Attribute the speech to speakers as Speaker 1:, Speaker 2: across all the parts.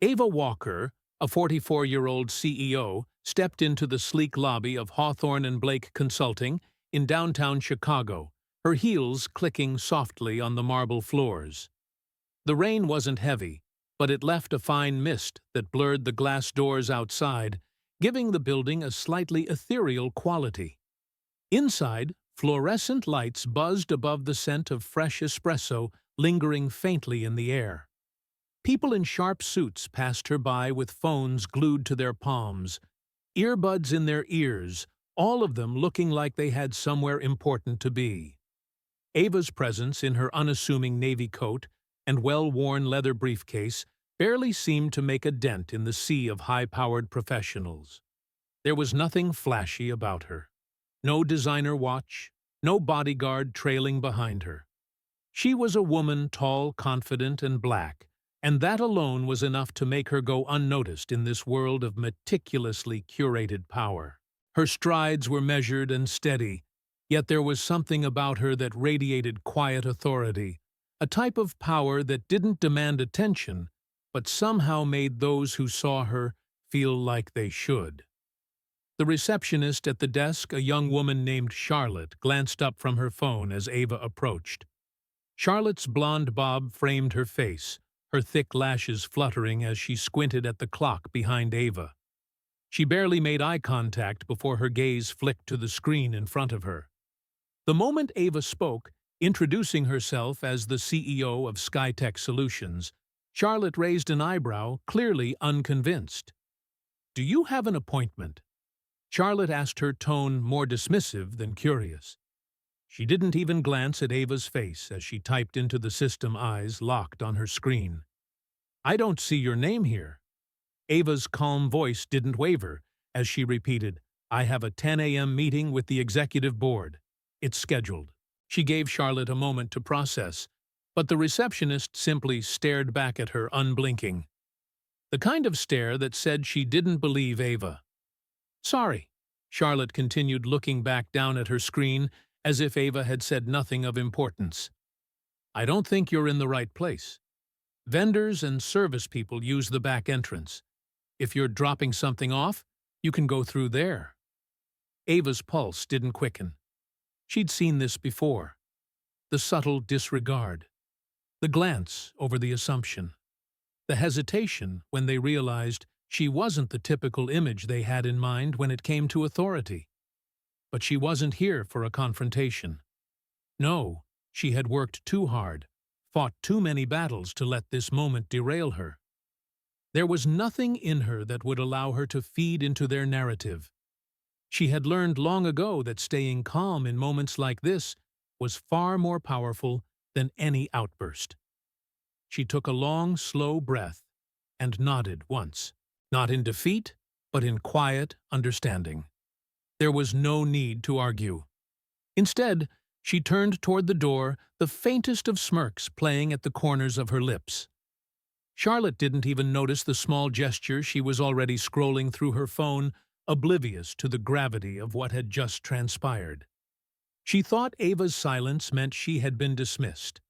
Speaker 1: Ava Walker, a 44-year-old CEO, stepped into the sleek lobby of Hawthorne and Blake Consulting in downtown Chicago, her heels clicking softly on the marble floors. The rain wasn't heavy, but it left a fine mist that blurred the glass doors outside, giving the building a slightly ethereal quality. Inside, fluorescent lights buzzed above the scent of fresh espresso lingering faintly in the air. People in sharp suits passed her by with phones glued to their palms, earbuds in their ears, all of them looking like they had somewhere important to be. Ava's presence in her unassuming navy coat and well-worn leather briefcase barely seemed to make a dent in the sea of high-powered professionals. There was nothing flashy about her. No designer watch, no bodyguard trailing behind her. She was a woman tall, confident, and black, and that alone was enough to make her go unnoticed in this world of meticulously curated power. Her strides were measured and steady, yet there was something about her that radiated quiet authority, a type of power that didn't demand attention, but somehow made those who saw her feel like they should. The receptionist at the desk, a young woman named Charlotte, glanced up from her phone as Ava approached. Charlotte's blonde bob framed her face, her thick lashes fluttering as she squinted at the clock behind Ava. She barely made eye contact before her gaze flicked to the screen in front of her. The moment Ava spoke, introducing herself as the CEO of SkyTech Solutions, Charlotte raised an eyebrow, clearly unconvinced. "Do you have an appointment?" Charlotte asked, her tone more dismissive than curious. She didn't even glance at Ava's face as she typed into the system, eyes locked on her screen. "I don't see your name here." Ava's calm voice didn't waver as she repeated, "I have a 10 a.m. meeting with the executive board. It's scheduled." She gave Charlotte a moment to process, but the receptionist simply stared back at her, unblinking. The kind of stare that said she didn't believe Ava. "Sorry," Charlotte continued, looking back down at her screen as if Ava had said nothing of importance. "I don't think you're in the right place. Vendors and service people use the back entrance. If you're dropping something off, you can go through there." Ava's pulse didn't quicken. She'd seen this before. The subtle disregard. The glance over the assumption. The hesitation when they realized she wasn't the typical image they had in mind when it came to authority. But she wasn't here for a confrontation. No, she had worked too hard, fought too many battles to let this moment derail her. There was nothing in her that would allow her to feed into their narrative. She had learned long ago that staying calm in moments like this was far more powerful than any outburst. She took a long, slow breath and nodded once, not in defeat, but in quiet understanding. There was no need to argue. Instead, she turned toward the door, the faintest of smirks playing at the corners of her lips. Charlotte didn't even notice the small gesture. She was already scrolling through her phone, oblivious to the gravity of what had just transpired. She thought Ava's silence meant she had been dismissed,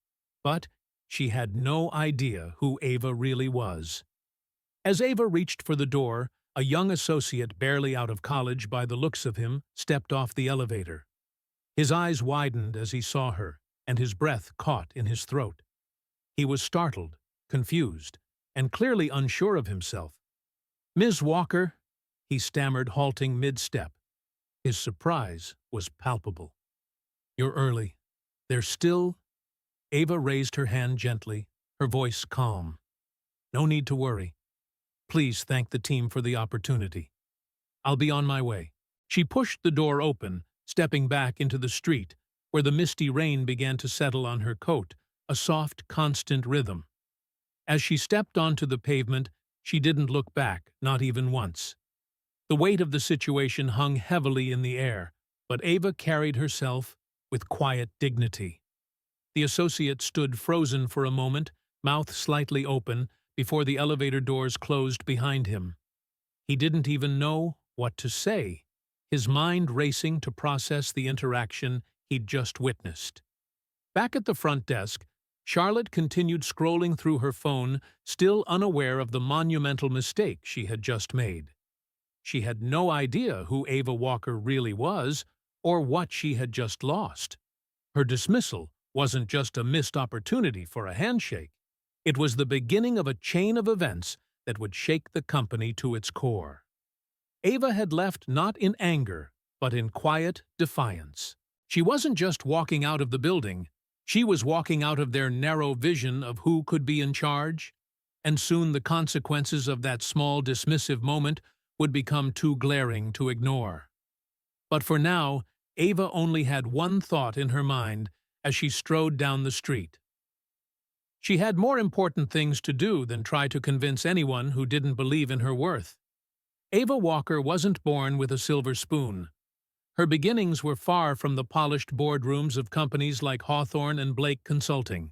Speaker 1: but she had no idea who Ava really was. As Ava reached for the door, a young associate barely out of college by the looks of him stepped off the elevator. His eyes widened as he saw her, and his breath caught in his throat. He was startled, confused, and clearly unsure of himself. "Ms. Walker," he stammered, halting mid-step. His surprise was palpable. "You're early. There's still—" Ava raised her hand gently, her voice calm. "No need to worry. Please thank the team for the opportunity. I'll be on my way." She pushed the door open, stepping back into the street, where the misty rain began to settle on her coat, a soft, constant rhythm. As she stepped onto the pavement, she didn't look back, not even once. The weight of the situation hung heavily in the air, but Ava carried herself with quiet dignity. The associate stood frozen for a moment, mouth slightly open, before the elevator doors closed behind him. He didn't even know what to say, his mind racing to process the interaction he'd just witnessed. Back at the front desk, Charlotte continued scrolling through her phone, still unaware of the monumental mistake she had just made. She had no idea who Ava Walker really was or what she had just lost. Her dismissal wasn't just a missed opportunity for a handshake. It was the beginning of a chain of events that would shake the company to its core. Ava had left not in anger, but in quiet defiance. She wasn't just walking out of the building, she was walking out of their narrow vision of who could be in charge, and soon the consequences of that small dismissive moment would become too glaring to ignore. But for now, Ava only had one thought in her mind as she strode down the street. She had more important things to do than try to convince anyone who didn't believe in her worth. Ava Walker wasn't born with a silver spoon. Her beginnings were far from the polished boardrooms of companies like Hawthorne and Blake Consulting.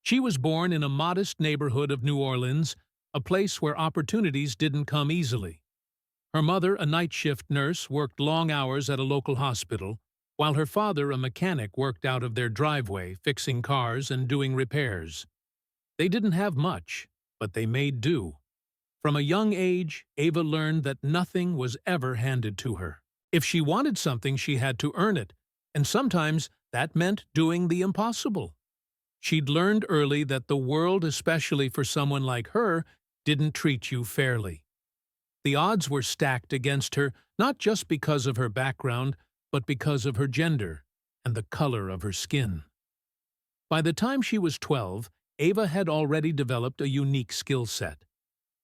Speaker 1: She was born in a modest neighborhood of New Orleans, a place where opportunities didn't come easily. Her mother, a night shift nurse, worked long hours at a local hospital, while her father, a mechanic, worked out of their driveway, fixing cars and doing repairs. They didn't have much, but they made do. From a young age, Ava learned that nothing was ever handed to her. If she wanted something, she had to earn it, and sometimes that meant doing the impossible. She'd learned early that the world, especially for someone like her, didn't treat you fairly. The odds were stacked against her, not just because of her background, but because of her gender and the color of her skin. By the time she was 12, Ava had already developed a unique skill set.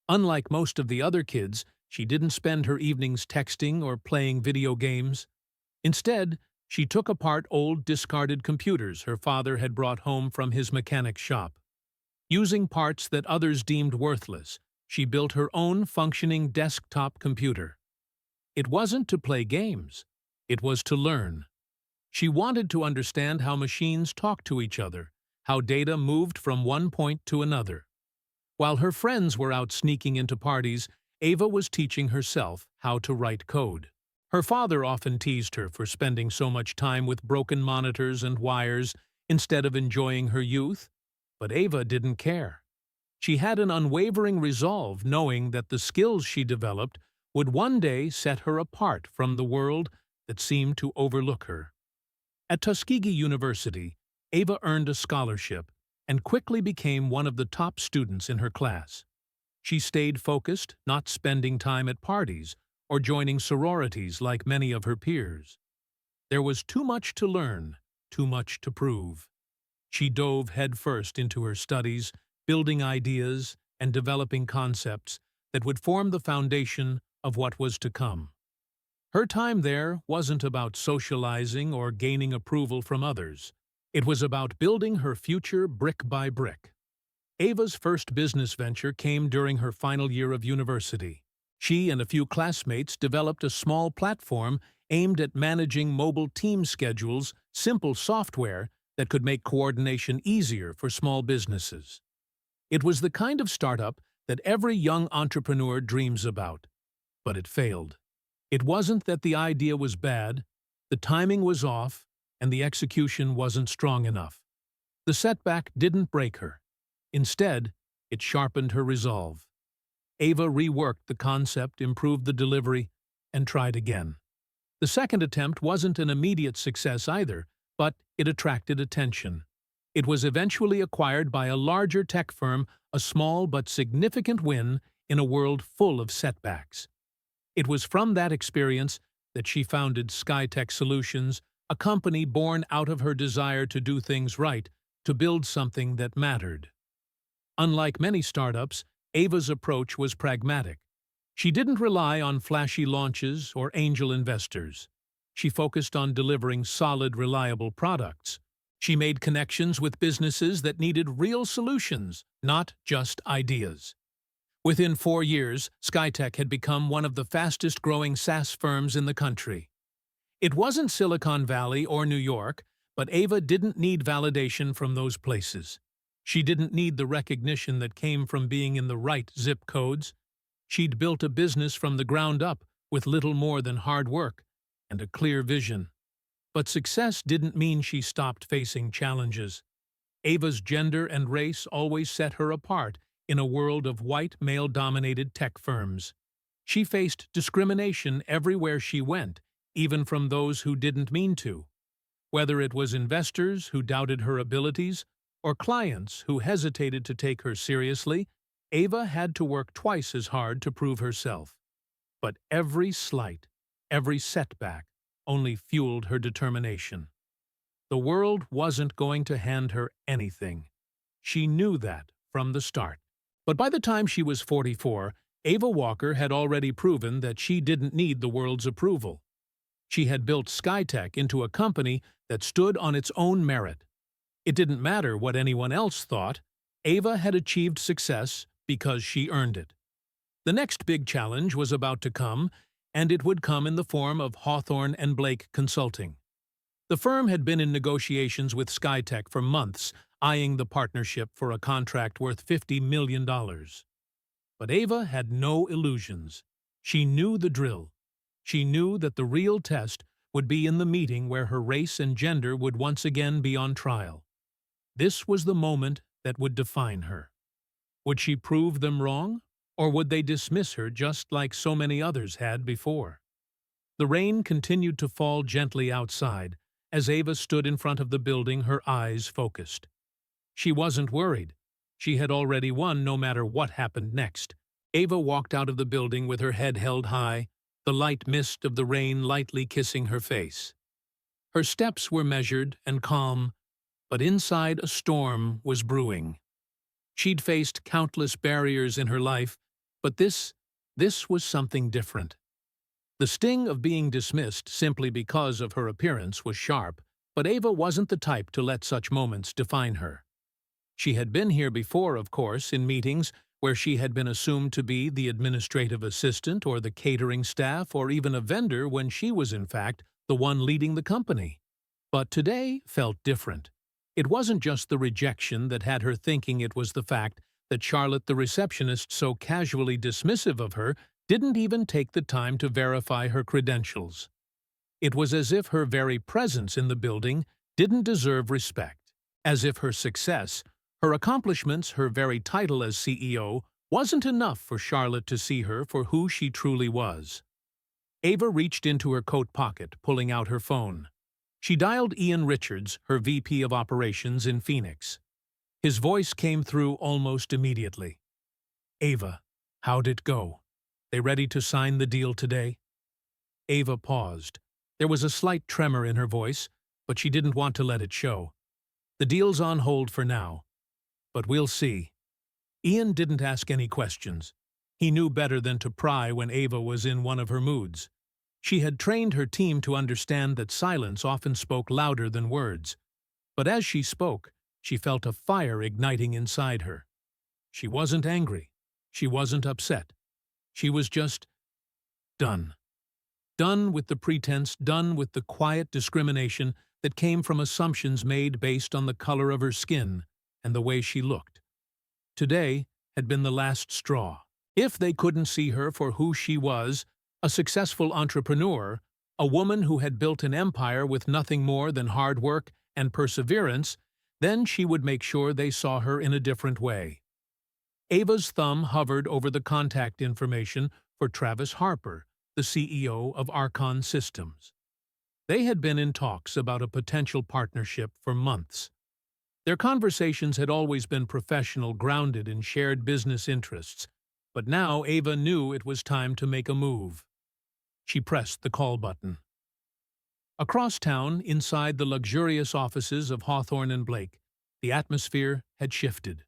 Speaker 1: Unlike most of the other kids, she didn't spend her evenings texting or playing video games. Instead, she took apart old discarded computers her father had brought home from his mechanic shop. Using parts that others deemed worthless, she built her own functioning desktop computer. It wasn't to play games. It was to learn. She wanted to understand how machines talk to each other, how data moved from one point to another. While her friends were out sneaking into parties, Ava was teaching herself how to write code. Her father often teased her for spending so much time with broken monitors and wires instead of enjoying her youth, but Ava didn't care. She had an unwavering resolve, knowing that the skills she developed would one day set her apart from the world that seemed to overlook her. At Tuskegee University, Ava earned a scholarship and quickly became one of the top students in her class. She stayed focused, not spending time at parties or joining sororities like many of her peers. There was too much to learn, too much to prove. She dove headfirst into her studies, building ideas and developing concepts that would form the foundation of what was to come. Her time there wasn't about socializing or gaining approval from others. It was about building her future brick by brick. Ava's first business venture came during her final year of university. She and a few classmates developed a small platform aimed at managing mobile team schedules, simple software that could make coordination easier for small businesses. It was the kind of startup that every young entrepreneur dreams about, but it failed. It wasn't that the idea was bad, the timing was off, and the execution wasn't strong enough. The setback didn't break her. Instead, it sharpened her resolve. Ava reworked the concept, improved the delivery, and tried again. The second attempt wasn't an immediate success either, but it attracted attention. It was eventually acquired by a larger tech firm, a small but significant win in a world full of setbacks. It was from that experience that she founded SkyTech Solutions, a company born out of her desire to do things right, to build something that mattered. Unlike many startups, Ava's approach was pragmatic. She didn't rely on flashy launches or angel investors. She focused on delivering solid, reliable products. She made connections with businesses that needed real solutions, not just ideas. Within 4 years, SkyTech had become one of the fastest-growing SaaS firms in the country. It wasn't Silicon Valley or New York, but Ava didn't need validation from those places. She didn't need the recognition that came from being in the right zip codes. She'd built a business from the ground up with little more than hard work and a clear vision. But success didn't mean she stopped facing challenges. Ava's gender and race always set her apart in a world of white, male-dominated tech firms. She faced discrimination everywhere she went, even from those who didn't mean to. Whether it was investors who doubted her abilities or clients who hesitated to take her seriously, Ava had to work twice as hard to prove herself. But every slight, every setback, only fueled her determination. The world wasn't going to hand her anything. She knew that from the start. But by the time she was 44, Ava Walker had already proven that she didn't need the world's approval. She had built Skytech into a company that stood on its own merit. It didn't matter what anyone else thought. Ava had achieved success because she earned it. The next big challenge was about to come, and it would come in the form of Hawthorne and Blake Consulting. The firm had been in negotiations with Skytech for months, eyeing the partnership for a contract worth $50 million. But Ava had no illusions. She knew the drill. She knew that the real test would be in the meeting where her race and gender would once again be on trial. This was the moment that would define her. Would she prove them wrong, or would they dismiss her just like so many others had before? The rain continued to fall gently outside as Ava stood in front of the building, her eyes focused. She wasn't worried. She had already won no matter what happened next. Ava walked out of the building with her head held high, the light mist of the rain lightly kissing her face. Her steps were measured and calm, but inside a storm was brewing. She'd faced countless barriers in her life, but this was something different. The sting of being dismissed simply because of her appearance was sharp, but Ava wasn't the type to let such moments define her. She had been here before, of course, in meetings where she had been assumed to be the administrative assistant or the catering staff or even a vendor when she was, in fact, the one leading the company. But today felt different. It wasn't just the rejection that had her thinking it was the fact that Charlotte, the receptionist, so casually dismissive of her, didn't even take the time to verify her credentials. It was as if her very presence in the building didn't deserve respect, as if her success, her accomplishments, her very title as CEO, wasn't enough for Charlotte to see her for who she truly was. Ava reached into her coat pocket, pulling out her phone. She dialed Ian Richards, her VP of Operations in Phoenix. His voice came through almost immediately. "Ava, how'd it go? They ready to sign the deal today?" Ava paused. There was a slight tremor in her voice, but she didn't want to let it show. "The deal's on hold for now, but we'll see." Ian didn't ask any questions. He knew better than to pry when Ava was in one of her moods. She had trained her team to understand that silence often spoke louder than words. But as she spoke, she felt a fire igniting inside her. She wasn't angry. She wasn't upset. She was just done. Done with the pretense, done with the quiet discrimination that came from assumptions made based on the color of her skin and the way she looked. Today had been the last straw. If they couldn't see her for who she was, a successful entrepreneur, a woman who had built an empire with nothing more than hard work and perseverance, then she would make sure they saw her in a different way. Ava's thumb hovered over the contact information for Travis Harper, the CEO of Archon Systems. They had been in talks about a potential partnership for months. Their conversations had always been professional, grounded in shared business interests, but now Ava knew it was time to make a move. She pressed the call button. Across town, inside the luxurious offices of Hawthorne and Blake, the atmosphere had shifted.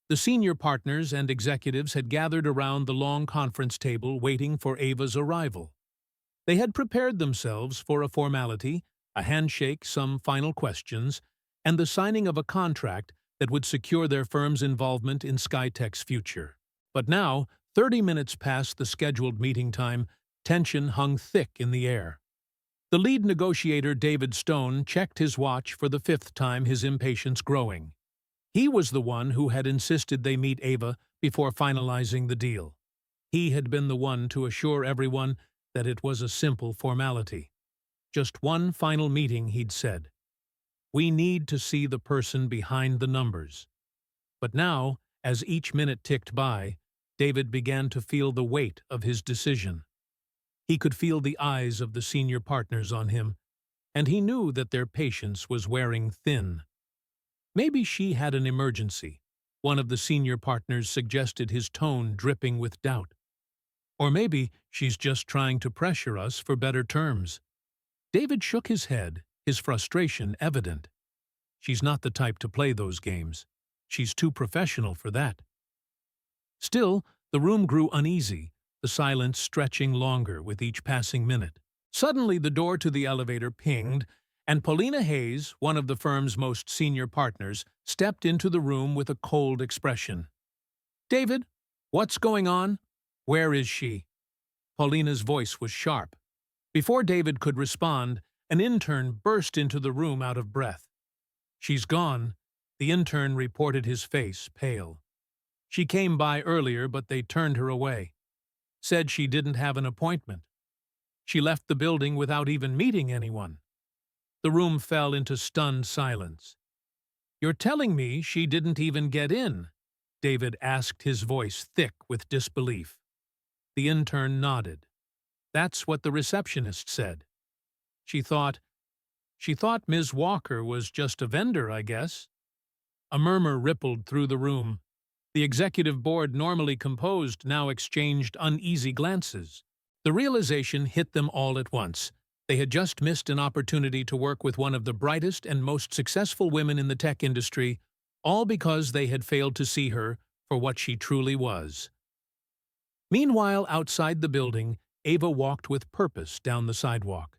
Speaker 1: The senior partners and executives had gathered around the long conference table waiting for Ava's arrival. They had prepared themselves for a formality, a handshake, some final questions, and the signing of a contract that would secure their firm's involvement in Skytech's future. But now, 30 minutes past the scheduled meeting time, tension hung thick in the air. The lead negotiator, David Stone, checked his watch for the 5th time, his impatience growing. He was the one who had insisted they meet Ava before finalizing the deal. He had been the one to assure everyone that it was a simple formality. Just one final meeting, he'd said. We need to see the person behind the numbers. But now, as each minute ticked by, David began to feel the weight of his decision. He could feel the eyes of the senior partners on him, and he knew that their patience was wearing thin. Maybe she had an emergency. One of the senior partners suggested, his tone dripping with doubt. Or maybe she's just trying to pressure us for better terms. David shook his head, his frustration evident. She's not the type to play those games. She's too professional for that. Still, the room grew uneasy, the silence stretching longer with each passing minute. Suddenly, the door to the elevator pinged, and Paulina Hayes, one of the firm's most senior partners, stepped into the room with a cold expression. "David, what's going on? Where is she?" Paulina's voice was sharp. Before David could respond, an intern burst into the room out of breath. "She's gone," the intern reported, his face pale. "She came by earlier, but they turned her away. Said she didn't have an appointment. She left the building without even meeting anyone." The room fell into stunned silence. "You're telling me she didn't even get in?" David asked, his voice thick with disbelief. The intern nodded. "That's what the receptionist said. She thought Ms. Walker was just a vendor, I guess." A murmur rippled through the room. The executive board, normally composed, now exchanged uneasy glances. The realization hit them all at once. They had just missed an opportunity to work with one of the brightest and most successful women in the tech industry, all because they had failed to see her for what she truly was. Meanwhile, outside the building, Ava walked with purpose down the sidewalk.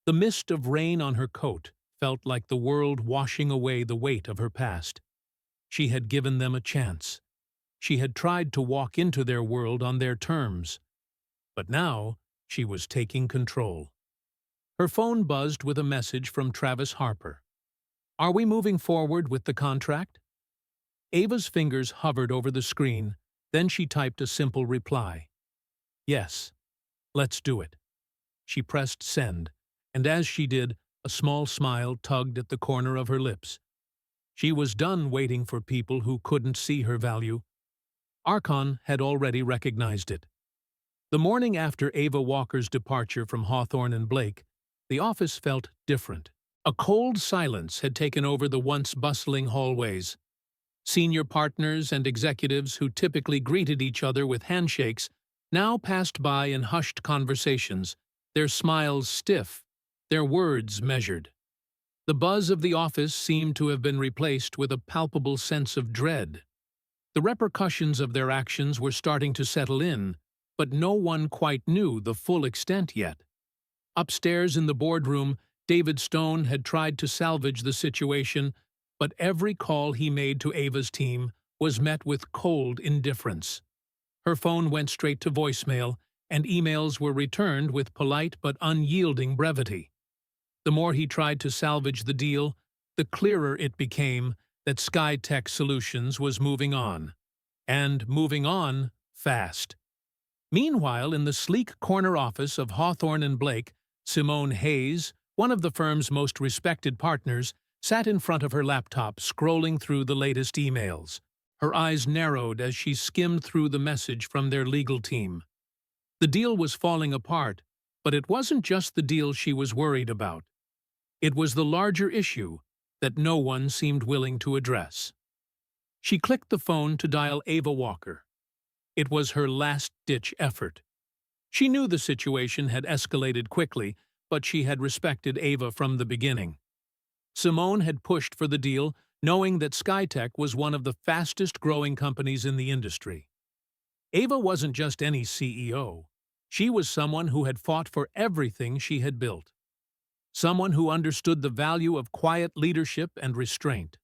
Speaker 1: The mist of rain on her coat felt like the world washing away the weight of her past. She had given them a chance. She had tried to walk into their world on their terms. But now she was taking control. Her phone buzzed with a message from Travis Harper. "Are we moving forward with the contract?" Ava's fingers hovered over the screen, then she typed a simple reply. "Yes, let's do it." She pressed send, and as she did, a small smile tugged at the corner of her lips. She was done waiting for people who couldn't see her value. Archon had already recognized it. The morning after Ava Walker's departure from Hawthorne and Blake, the office felt different. A cold silence had taken over the once bustling hallways. Senior partners and executives who typically greeted each other with handshakes now passed by in hushed conversations, their smiles stiff, their words measured. The buzz of the office seemed to have been replaced with a palpable sense of dread. The repercussions of their actions were starting to settle in, but no one quite knew the full extent yet. Upstairs in the boardroom, David Stone had tried to salvage the situation, but every call he made to Ava's team was met with cold indifference. Her phone went straight to voicemail, and emails were returned with polite but unyielding brevity. The more he tried to salvage the deal, the clearer it became that SkyTech Solutions was moving on. And moving on fast. Meanwhile, in the sleek corner office of Hawthorne and Blake, Simone Hayes, one of the firm's most respected partners, sat in front of her laptop scrolling through the latest emails. Her eyes narrowed as she skimmed through the message from their legal team. The deal was falling apart, but it wasn't just the deal she was worried about. It was the larger issue that no one seemed willing to address. She clicked the phone to dial Ava Walker. It was her last-ditch effort. She knew the situation had escalated quickly, but she had respected Ava from the beginning. Simone had pushed for the deal, knowing that SkyTech was one of the fastest-growing companies in the industry. Ava wasn't just any CEO. She was someone who had fought for everything she had built. Someone who understood the value of quiet leadership and restraint.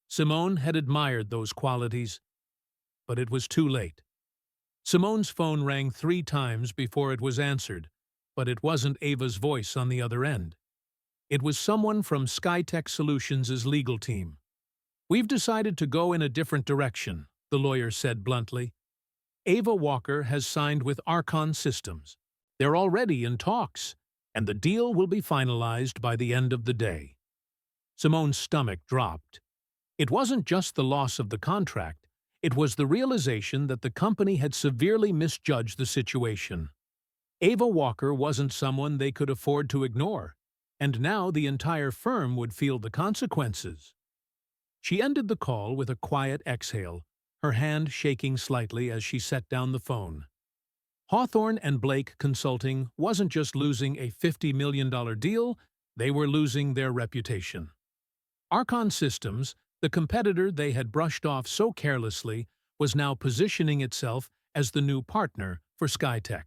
Speaker 1: Simone had admired those qualities, but it was too late. Simone's phone rang 3 times before it was answered, but it wasn't Ava's voice on the other end. It was someone from SkyTech Solutions' legal team. "We've decided to go in a different direction," the lawyer said bluntly. "Ava Walker has signed with Archon Systems. They're already in talks, and the deal will be finalized by the end of the day." Simone's stomach dropped. It wasn't just the loss of the contract, it was the realization that the company had severely misjudged the situation. Ava Walker wasn't someone they could afford to ignore, and now the entire firm would feel the consequences. She ended the call with a quiet exhale, her hand shaking slightly as she set down the phone. Hawthorne and Blake Consulting wasn't just losing a $50 million deal, they were losing their reputation. Archon Systems, the competitor they had brushed off so carelessly, was now positioning itself as the new partner for Skytech.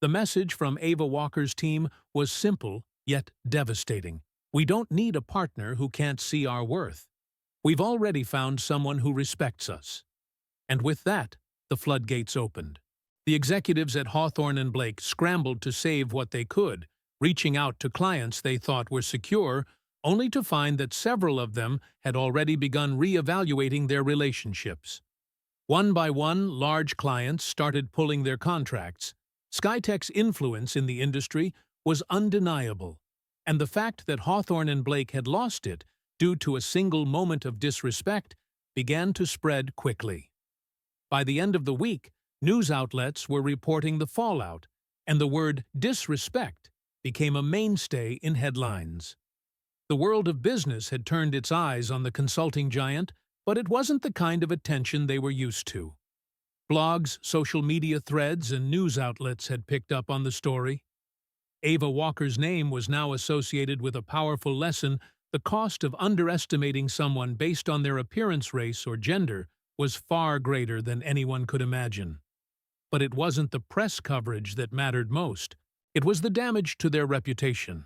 Speaker 1: The message from Ava Walker's team was simple, yet devastating. We don't need a partner who can't see our worth. We've already found someone who respects us. And with that, the floodgates opened. The executives at Hawthorne and Blake scrambled to save what they could, reaching out to clients they thought were secure, only to find that several of them had already begun re-evaluating their relationships. One by one, large clients started pulling their contracts. Skytech's influence in the industry was undeniable, and the fact that Hawthorne and Blake had lost it due to a single moment of disrespect began to spread quickly. By the end of the week, news outlets were reporting the fallout, and the word disrespect became a mainstay in headlines. The world of business had turned its eyes on the consulting giant, but it wasn't the kind of attention they were used to. Blogs, social media threads, and news outlets had picked up on the story. Ava Walker's name was now associated with a powerful lesson: the cost of underestimating someone based on their appearance, race, or gender was far greater than anyone could imagine. But it wasn't the press coverage that mattered most. It was the damage to their reputation.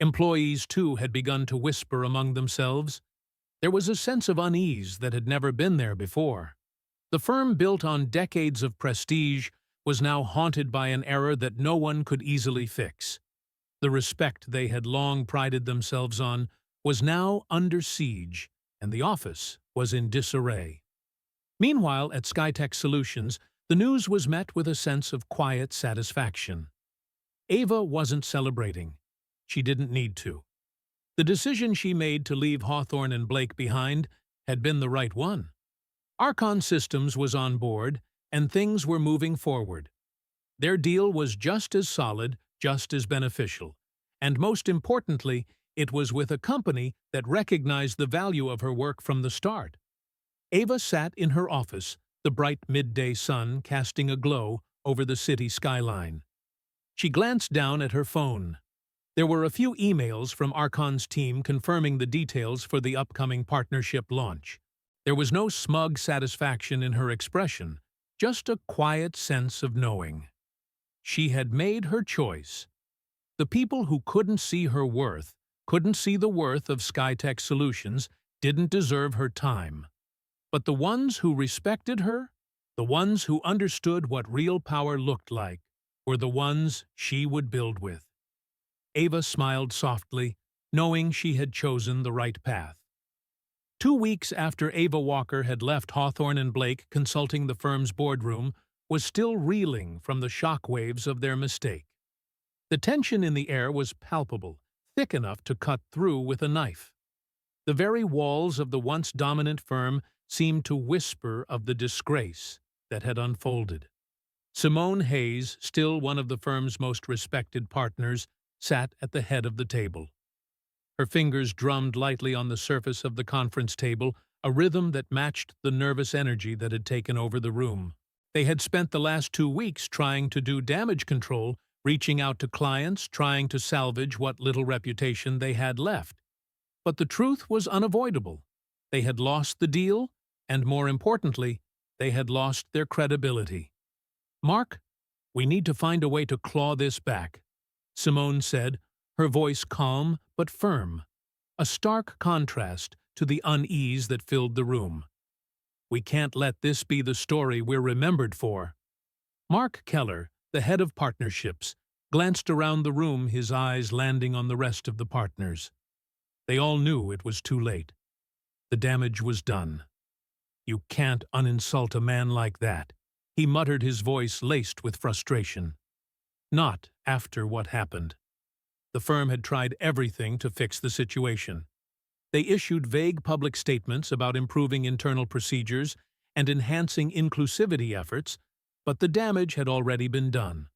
Speaker 1: Employees, too, had begun to whisper among themselves. There was a sense of unease that had never been there before. The firm, built on decades of prestige, was now haunted by an error that no one could easily fix. The respect they had long prided themselves on was now under siege, and the office was in disarray. Meanwhile, at Skytech Solutions, the news was met with a sense of quiet satisfaction. Ava wasn't celebrating. She didn't need to. The decision she made to leave Hawthorne and Blake behind had been the right one. Archon Systems was on board, and things were moving forward. Their deal was just as solid, just as beneficial, and most importantly, it was with a company that recognized the value of her work from the start. Ava sat in her office, the bright midday sun casting a glow over the city skyline. She glanced down at her phone. There were a few emails from Archon's team confirming the details for the upcoming partnership launch. There was no smug satisfaction in her expression, just a quiet sense of knowing. She had made her choice. The people who couldn't see her worth, couldn't see the worth of Skytech Solutions, didn't deserve her time. But the ones who respected her, the ones who understood what real power looked like, were the ones she would build with. Ava smiled softly, knowing she had chosen the right path. 2 weeks after Ava Walker had left Hawthorne and Blake Consulting, the firm's boardroom was still reeling from the shock waves of their mistake. The tension in the air was palpable, thick enough to cut through with a knife. The very walls of the once dominant firm seemed to whisper of the disgrace that had unfolded. Simone Hayes, still one of the firm's most respected partners, sat at the head of the table. Her fingers drummed lightly on the surface of the conference table, a rhythm that matched the nervous energy that had taken over the room. They had spent the last 2 weeks trying to do damage control, reaching out to clients, trying to salvage what little reputation they had left. But the truth was unavoidable. They had lost the deal, and more importantly, they had lost their credibility. "Mark, we need to find a way to claw this back," Simone said, her voice calm but firm, a stark contrast to the unease that filled the room. "We can't let this be the story we're remembered for." Mark Keller, the head of partnerships, glanced around the room, his eyes landing on the rest of the partners. They all knew it was too late. The damage was done. "You can't uninsult a man like that," he muttered, his voice laced with frustration. "Not after what happened." The firm had tried everything to fix the situation. They issued vague public statements about improving internal procedures and enhancing inclusivity efforts, but the damage had already been done.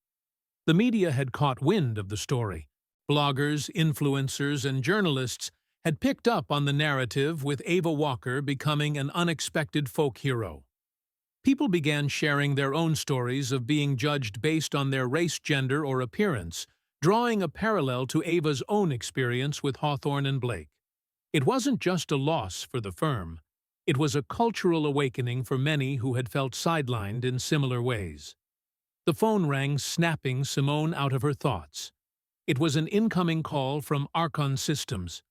Speaker 1: The media had caught wind of the story. Bloggers, influencers, and journalists had picked up on the narrative, with Ava Walker becoming an unexpected folk hero. People began sharing their own stories of being judged based on their race, gender, or appearance, drawing a parallel to Ava's own experience with Hawthorne and Blake. It wasn't just a loss for the firm. It was a cultural awakening for many who had felt sidelined in similar ways. The phone rang, snapping Simone out of her thoughts. It was an incoming call from Archon Systems.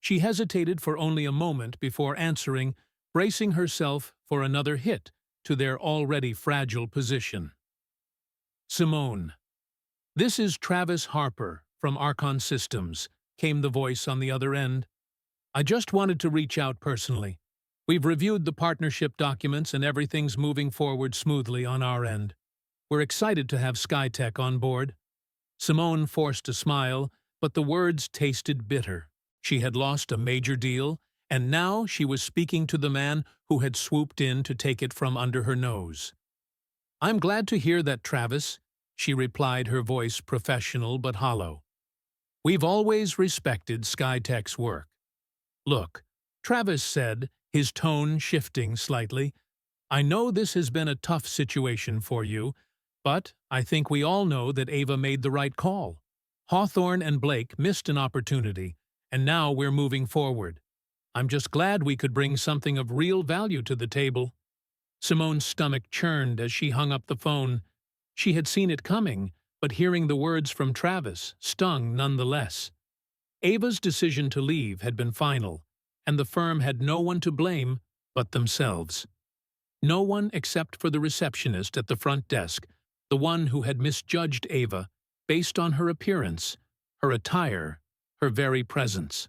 Speaker 1: She hesitated for only a moment before answering, bracing herself for another hit to their already fragile position. "Simone, this is Travis Harper from Archon Systems," came the voice on the other end. "I just wanted to reach out personally. We've reviewed the partnership documents and everything's moving forward smoothly on our end. We're excited to have SkyTech on board." Simone forced a smile, but the words tasted bitter. She had lost a major deal, and now she was speaking to the man who had swooped in to take it from under her nose. "I'm glad to hear that, Travis," she replied, her voice professional but hollow. "We've always respected SkyTech's work." "Look," Travis said, his tone shifting slightly, "I know this has been a tough situation for you, but I think we all know that Ava made the right call. Hawthorne and Blake missed an opportunity, and now we're moving forward. I'm just glad we could bring something of real value to the table." Simone's stomach churned as she hung up the phone. She had seen it coming, but hearing the words from Travis stung nonetheless. Ava's decision to leave had been final, and the firm had no one to blame but themselves. No one except for the receptionist at the front desk, the one who had misjudged Ava based on her appearance, her attire, her very presence.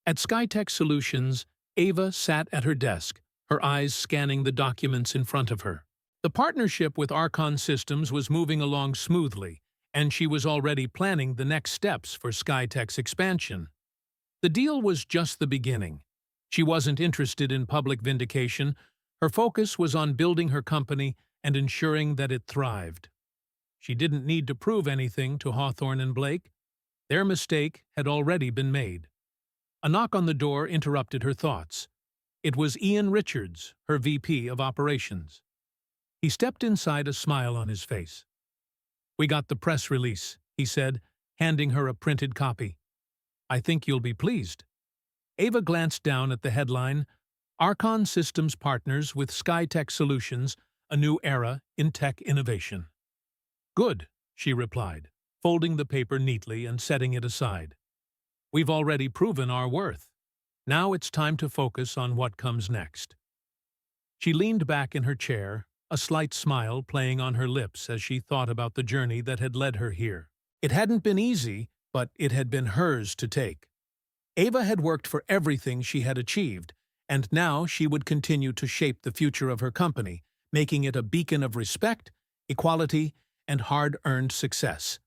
Speaker 1: At SkyTech Solutions, Ava sat at her desk, her eyes scanning the documents in front of her. The partnership with Archon Systems was moving along smoothly, and she was already planning the next steps for SkyTech's expansion. The deal was just the beginning. She wasn't interested in public vindication. Her focus was on building her company and ensuring that it thrived. She didn't need to prove anything to Hawthorne and Blake. Their mistake had already been made. A knock on the door interrupted her thoughts. It was Ian Richards, her VP of Operations. He stepped inside, a smile on his face. "We got the press release," he said, handing her a printed copy. "I think you'll be pleased." Ava glanced down at the headline, "Archon Systems Partners with SkyTech Solutions, a new era in tech innovation." "Good," she replied, folding the paper neatly and setting it aside. "We've already proven our worth. Now it's time to focus on what comes next." She leaned back in her chair, a slight smile playing on her lips as she thought about the journey that had led her here. It hadn't been easy, but it had been hers to take. Ava had worked for everything she had achieved, and now she would continue to shape the future of her company, making it a beacon of respect, equality, and hard-earned success.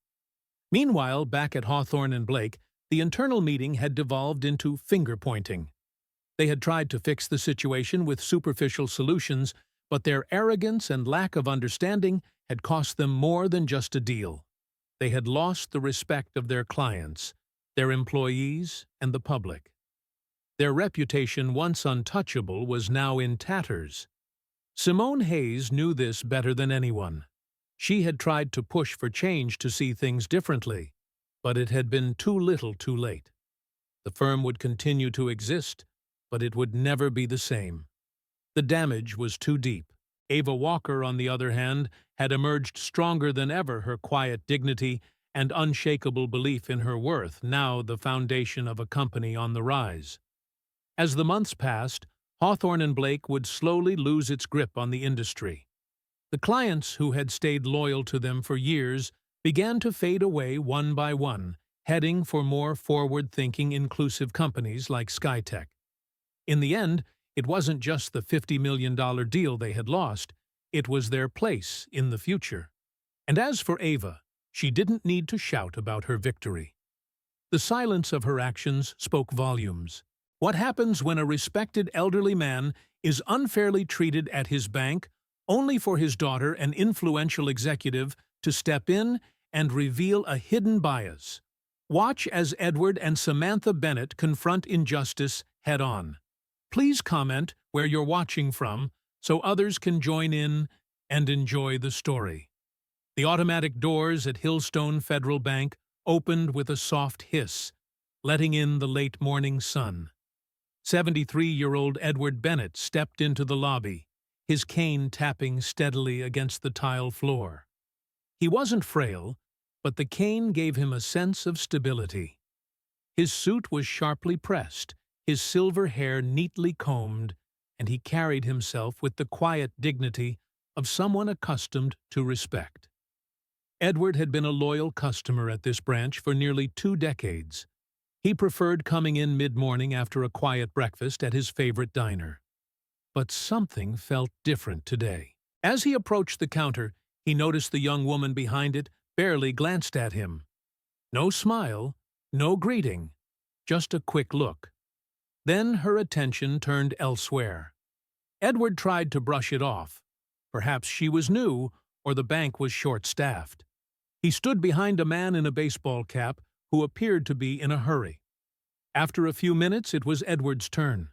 Speaker 1: Meanwhile, back at Hawthorne and Blake, the internal meeting had devolved into finger-pointing. They had tried to fix the situation with superficial solutions, but their arrogance and lack of understanding had cost them more than just a deal. They had lost the respect of their clients, their employees, and the public. Their reputation, once untouchable, was now in tatters. Simone Hayes knew this better than anyone. She had tried to push for change to see things differently, but it had been too little too late. The firm would continue to exist, but it would never be the same. The damage was too deep. Ava Walker, on the other hand, had emerged stronger than ever, her quiet dignity and unshakable belief in her worth, now the foundation of a company on the rise. As the months passed, Hawthorne and Blake would slowly lose its grip on the industry. The clients who had stayed loyal to them for years began to fade away one by one, heading for more forward-thinking, inclusive companies like SkyTech. In the end, it wasn't just the $50 million deal they had lost, it was their place in the future. And as for Ava, she didn't need to shout about her victory. The silence of her actions spoke volumes. What happens when a respected elderly man is unfairly treated at his bank only for his daughter, an influential executive, to step in and reveal a hidden bias? Watch as Edward and Samantha Bennett confront injustice head-on. Please comment where you're watching from so others can join in and enjoy the story. The automatic doors at Hillstone Federal Bank opened with a soft hiss, letting in the late morning sun. 73-year-old Edward Bennett stepped into the lobby, his cane tapping steadily against the tile floor. He wasn't frail, but the cane gave him a sense of stability. His suit was sharply pressed, his silver hair neatly combed, and he carried himself with the quiet dignity of someone accustomed to respect. Edward had been a loyal customer at this branch for nearly 2 decades. He preferred coming in mid-morning after a quiet breakfast at his favorite diner. But something felt different today. As he approached the counter, he noticed the young woman behind it barely glanced at him. No smile, no greeting, just a quick look. Then her attention turned elsewhere. Edward tried to brush it off. Perhaps she was new, or the bank was short-staffed. He stood behind a man in a baseball cap who appeared to be in a hurry. After a few minutes, it was Edward's turn.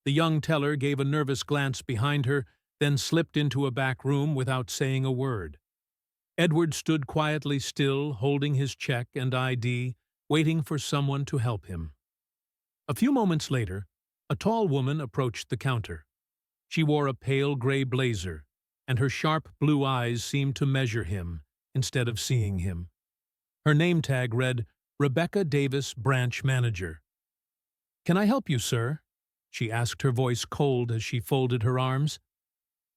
Speaker 1: The young teller gave a nervous glance behind her, then slipped into a back room without saying a word. Edward stood quietly still, holding his check and ID, waiting for someone to help him. A few moments later, a tall woman approached the counter. She wore a pale gray blazer, and her sharp blue eyes seemed to measure him instead of seeing him. Her name tag read, Rebecca Davis, Branch Manager. "Can I help you, sir?" she asked, her voice cold as she folded her arms.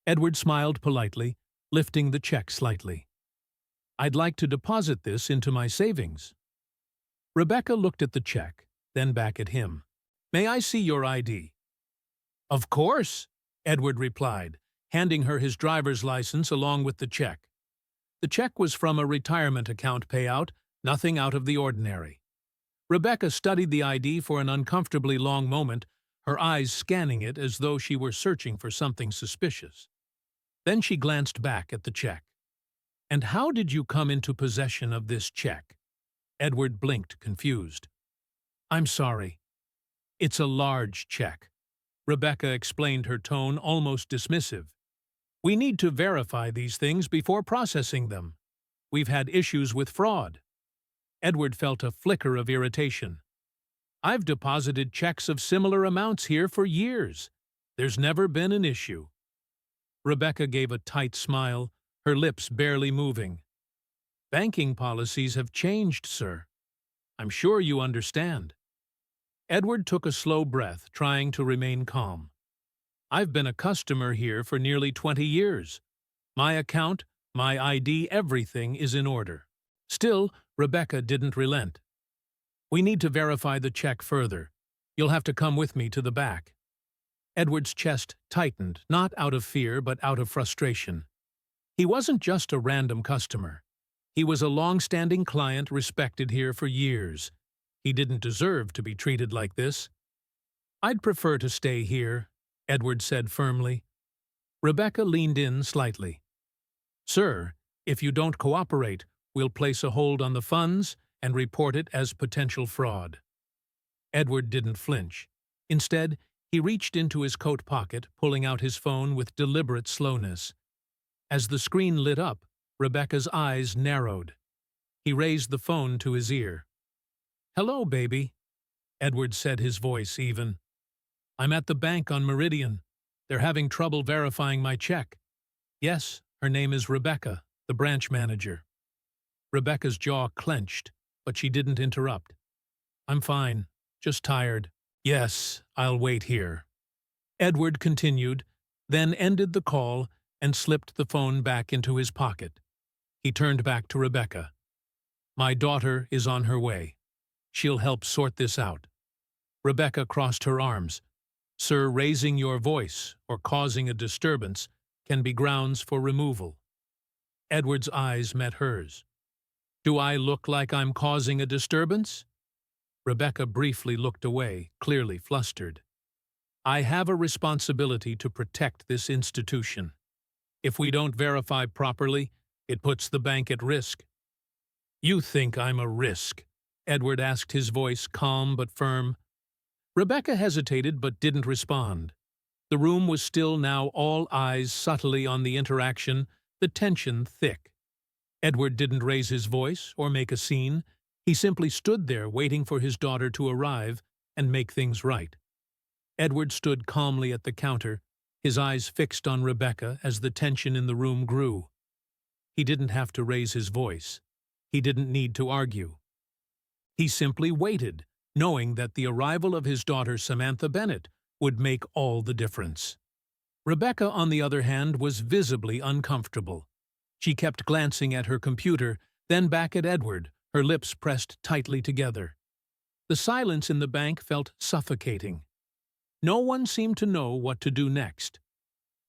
Speaker 1: Edward smiled politely, lifting the check slightly. "I'd like to deposit this into my savings." Rebecca looked at the check, then back at him. "May I see your ID?" "Of course," Edward replied, handing her his driver's license along with the check. The check was from a retirement account payout, nothing out of the ordinary. Rebecca studied the ID for an uncomfortably long moment, her eyes scanning it as though she were searching for something suspicious. Then she glanced back at the check. "And how did you come into possession of this check?" Edward blinked, confused. "I'm sorry. It's a large check," Rebecca explained, her tone almost dismissive. "We need to verify these things before processing them. We've had issues with fraud." Edward felt a flicker of irritation. "I've deposited checks of similar amounts here for years. There's never been an issue." Rebecca gave a tight smile, her lips barely moving. "Banking policies have changed, sir. I'm sure you understand." Edward took a slow breath, trying to remain calm. "I've been a customer here for nearly 20 years. My account, my ID, everything is in order." Still, Rebecca didn't relent. "We need to verify the check further. You'll have to come with me to the back." Edward's chest tightened, not out of fear but out of frustration. He wasn't just a random customer. He was a long-standing client respected here for years. He didn't deserve to be treated like this. "I'd prefer to stay here," Edward said firmly. Rebecca leaned in slightly. "Sir, if you don't cooperate, we'll place a hold on the funds and report it as potential fraud." Edward didn't flinch. Instead, he reached into his coat pocket, pulling out his phone with deliberate slowness. As the screen lit up, Rebecca's eyes narrowed. He raised the phone to his ear. "Hello, baby," Edward said, his voice even. "I'm at the bank on Meridian. They're having trouble verifying my check." "Yes, her name is Rebecca, the branch manager." Rebecca's jaw clenched, but she didn't interrupt. "I'm fine, just tired." "Yes, I'll wait here." Edward continued, then ended the call and slipped the phone back into his pocket. He turned back to Rebecca. "My daughter is on her way. She'll help sort this out." Rebecca crossed her arms. "Sir, raising your voice or causing a disturbance can be grounds for removal." Edward's eyes met hers. "Do I look like I'm causing a disturbance?" Rebecca briefly looked away, clearly flustered. I have a responsibility to protect this institution. If we don't verify properly, it puts the bank at risk. You think I'm a risk? Edward asked, his voice calm but firm. Rebecca hesitated but didn't respond. The room was still now, all eyes subtly on the interaction, the tension thick. Edward didn't raise his voice or make a scene. He simply stood there waiting for his daughter to arrive and make things right. Edward stood calmly at the counter, his eyes fixed on Rebecca as the tension in the room grew. He didn't have to raise his voice. He didn't need to argue. He simply waited, knowing that the arrival of his daughter Samantha Bennett would make all the difference. Rebecca, on the other hand, was visibly uncomfortable. She kept glancing at her computer, then back at Edward, her lips pressed tightly together. The silence in the bank felt suffocating. No one seemed to know what to do next.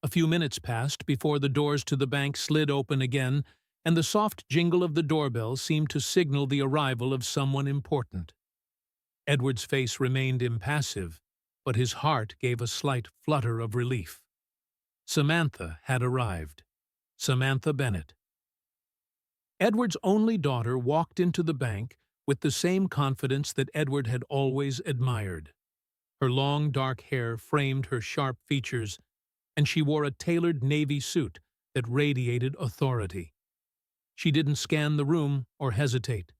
Speaker 1: A few minutes passed before the doors to the bank slid open again, and the soft jingle of the doorbell seemed to signal the arrival of someone important. Edward's face remained impassive, but his heart gave a slight flutter of relief. Samantha had arrived. Samantha Bennett. Edward's only daughter walked into the bank with the same confidence that Edward had always admired. Her long, dark hair framed her sharp features, and she wore a tailored navy suit that radiated authority. She didn't scan the room or hesitate.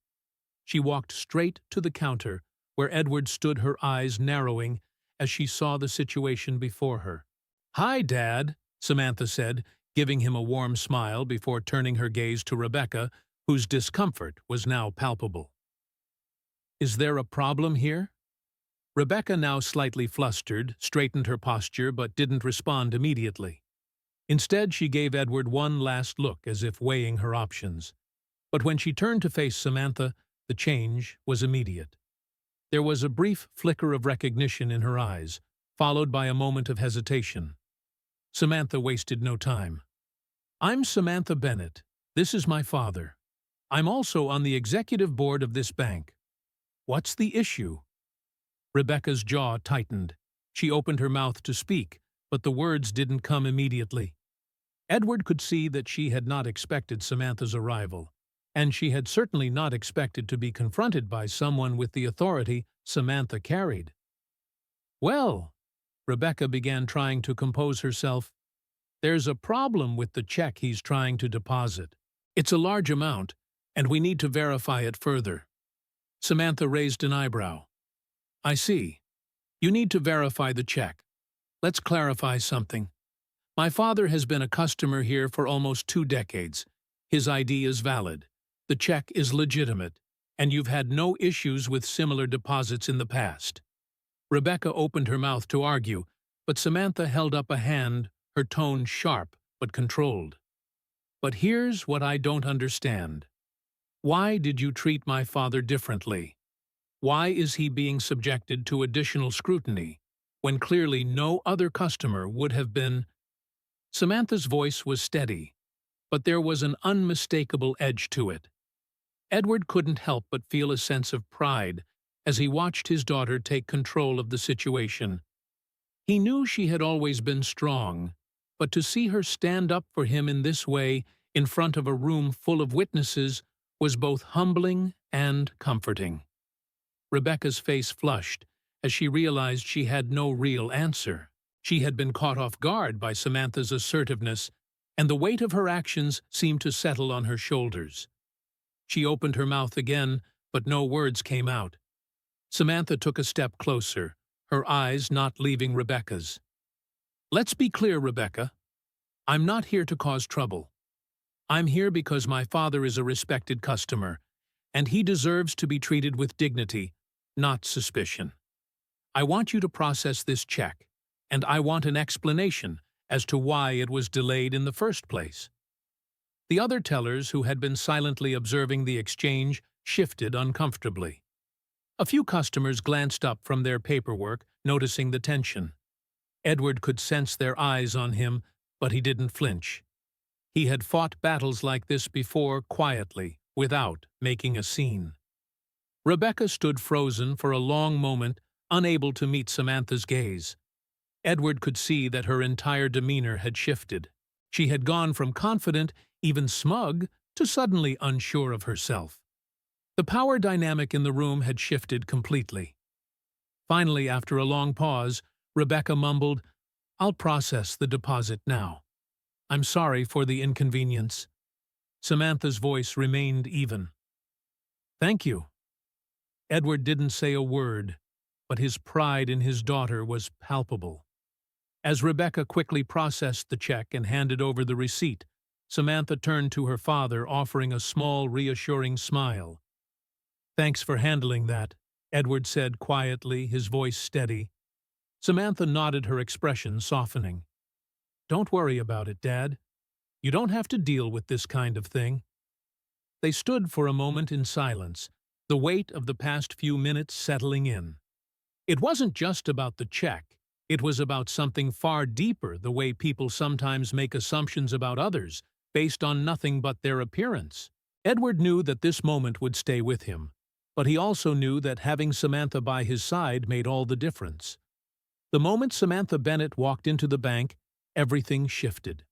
Speaker 1: She walked straight to the counter, where Edward stood, her eyes narrowing as she saw the situation before her. "Hi, Dad," Samantha said, giving him a warm smile before turning her gaze to Rebecca, whose discomfort was now palpable. "Is there a problem here?" Rebecca, now slightly flustered, straightened her posture but didn't respond immediately. Instead, she gave Edward one last look as if weighing her options. But when she turned to face Samantha, the change was immediate. There was a brief flicker of recognition in her eyes, followed by a moment of hesitation. Samantha wasted no time. "I'm Samantha Bennett. This is my father. I'm also on the executive board of this bank. What's the issue?" Rebecca's jaw tightened. She opened her mouth to speak, but the words didn't come immediately. Edward could see that she had not expected Samantha's arrival, and she had certainly not expected to be confronted by someone with the authority Samantha carried. "Well," Rebecca began, trying to compose herself, "there's a problem with the check he's trying to deposit. It's a large amount, and we need to verify it further." Samantha raised an eyebrow. "I see. You need to verify the check. Let's clarify something. My father has been a customer here for almost 2 decades. His ID is valid. The check is legitimate, and you've had no issues with similar deposits in the past." Rebecca opened her mouth to argue, but Samantha held up a hand, her tone sharp but controlled. "But here's what I don't understand. Why did you treat my father differently? Why is he being subjected to additional scrutiny, when clearly no other customer would have been?" Samantha's voice was steady, but there was an unmistakable edge to it. Edward couldn't help but feel a sense of pride as he watched his daughter take control of the situation. He knew she had always been strong, but to see her stand up for him in this way, in front of a room full of witnesses, was both humbling and comforting. Rebecca's face flushed as she realized she had no real answer. She had been caught off guard by Samantha's assertiveness, and the weight of her actions seemed to settle on her shoulders. She opened her mouth again, but no words came out. Samantha took a step closer, her eyes not leaving Rebecca's. "Let's be clear, Rebecca. I'm not here to cause trouble. I'm here because my father is a respected customer, and he deserves to be treated with dignity, not suspicion. I want you to process this check, and I want an explanation as to why it was delayed in the first place." The other tellers, who had been silently observing the exchange, shifted uncomfortably. A few customers glanced up from their paperwork, noticing the tension. Edward could sense their eyes on him, but he didn't flinch. He had fought battles like this before quietly, without making a scene. Rebecca stood frozen for a long moment, unable to meet Samantha's gaze. Edward could see that her entire demeanor had shifted. She had gone from confident, even smug, to suddenly unsure of herself. The power dynamic in the room had shifted completely. Finally, after a long pause, Rebecca mumbled, "I'll process the deposit now. I'm sorry for the inconvenience." Samantha's voice remained even. "Thank you." Edward didn't say a word, but his pride in his daughter was palpable. As Rebecca quickly processed the check and handed over the receipt, Samantha turned to her father, offering a small, reassuring smile. "Thanks for handling that," Edward said quietly, his voice steady. Samantha nodded, her expression softening. "Don't worry about it, Dad. You don't have to deal with this kind of thing." They stood for a moment in silence, the weight of the past few minutes settling in. It wasn't just about the check. It was about something far deeper, the way people sometimes make assumptions about others, based on nothing but their appearance. Edward knew that this moment would stay with him, but he also knew that having Samantha by his side made all the difference. The moment Samantha Bennett walked into the bank, everything shifted.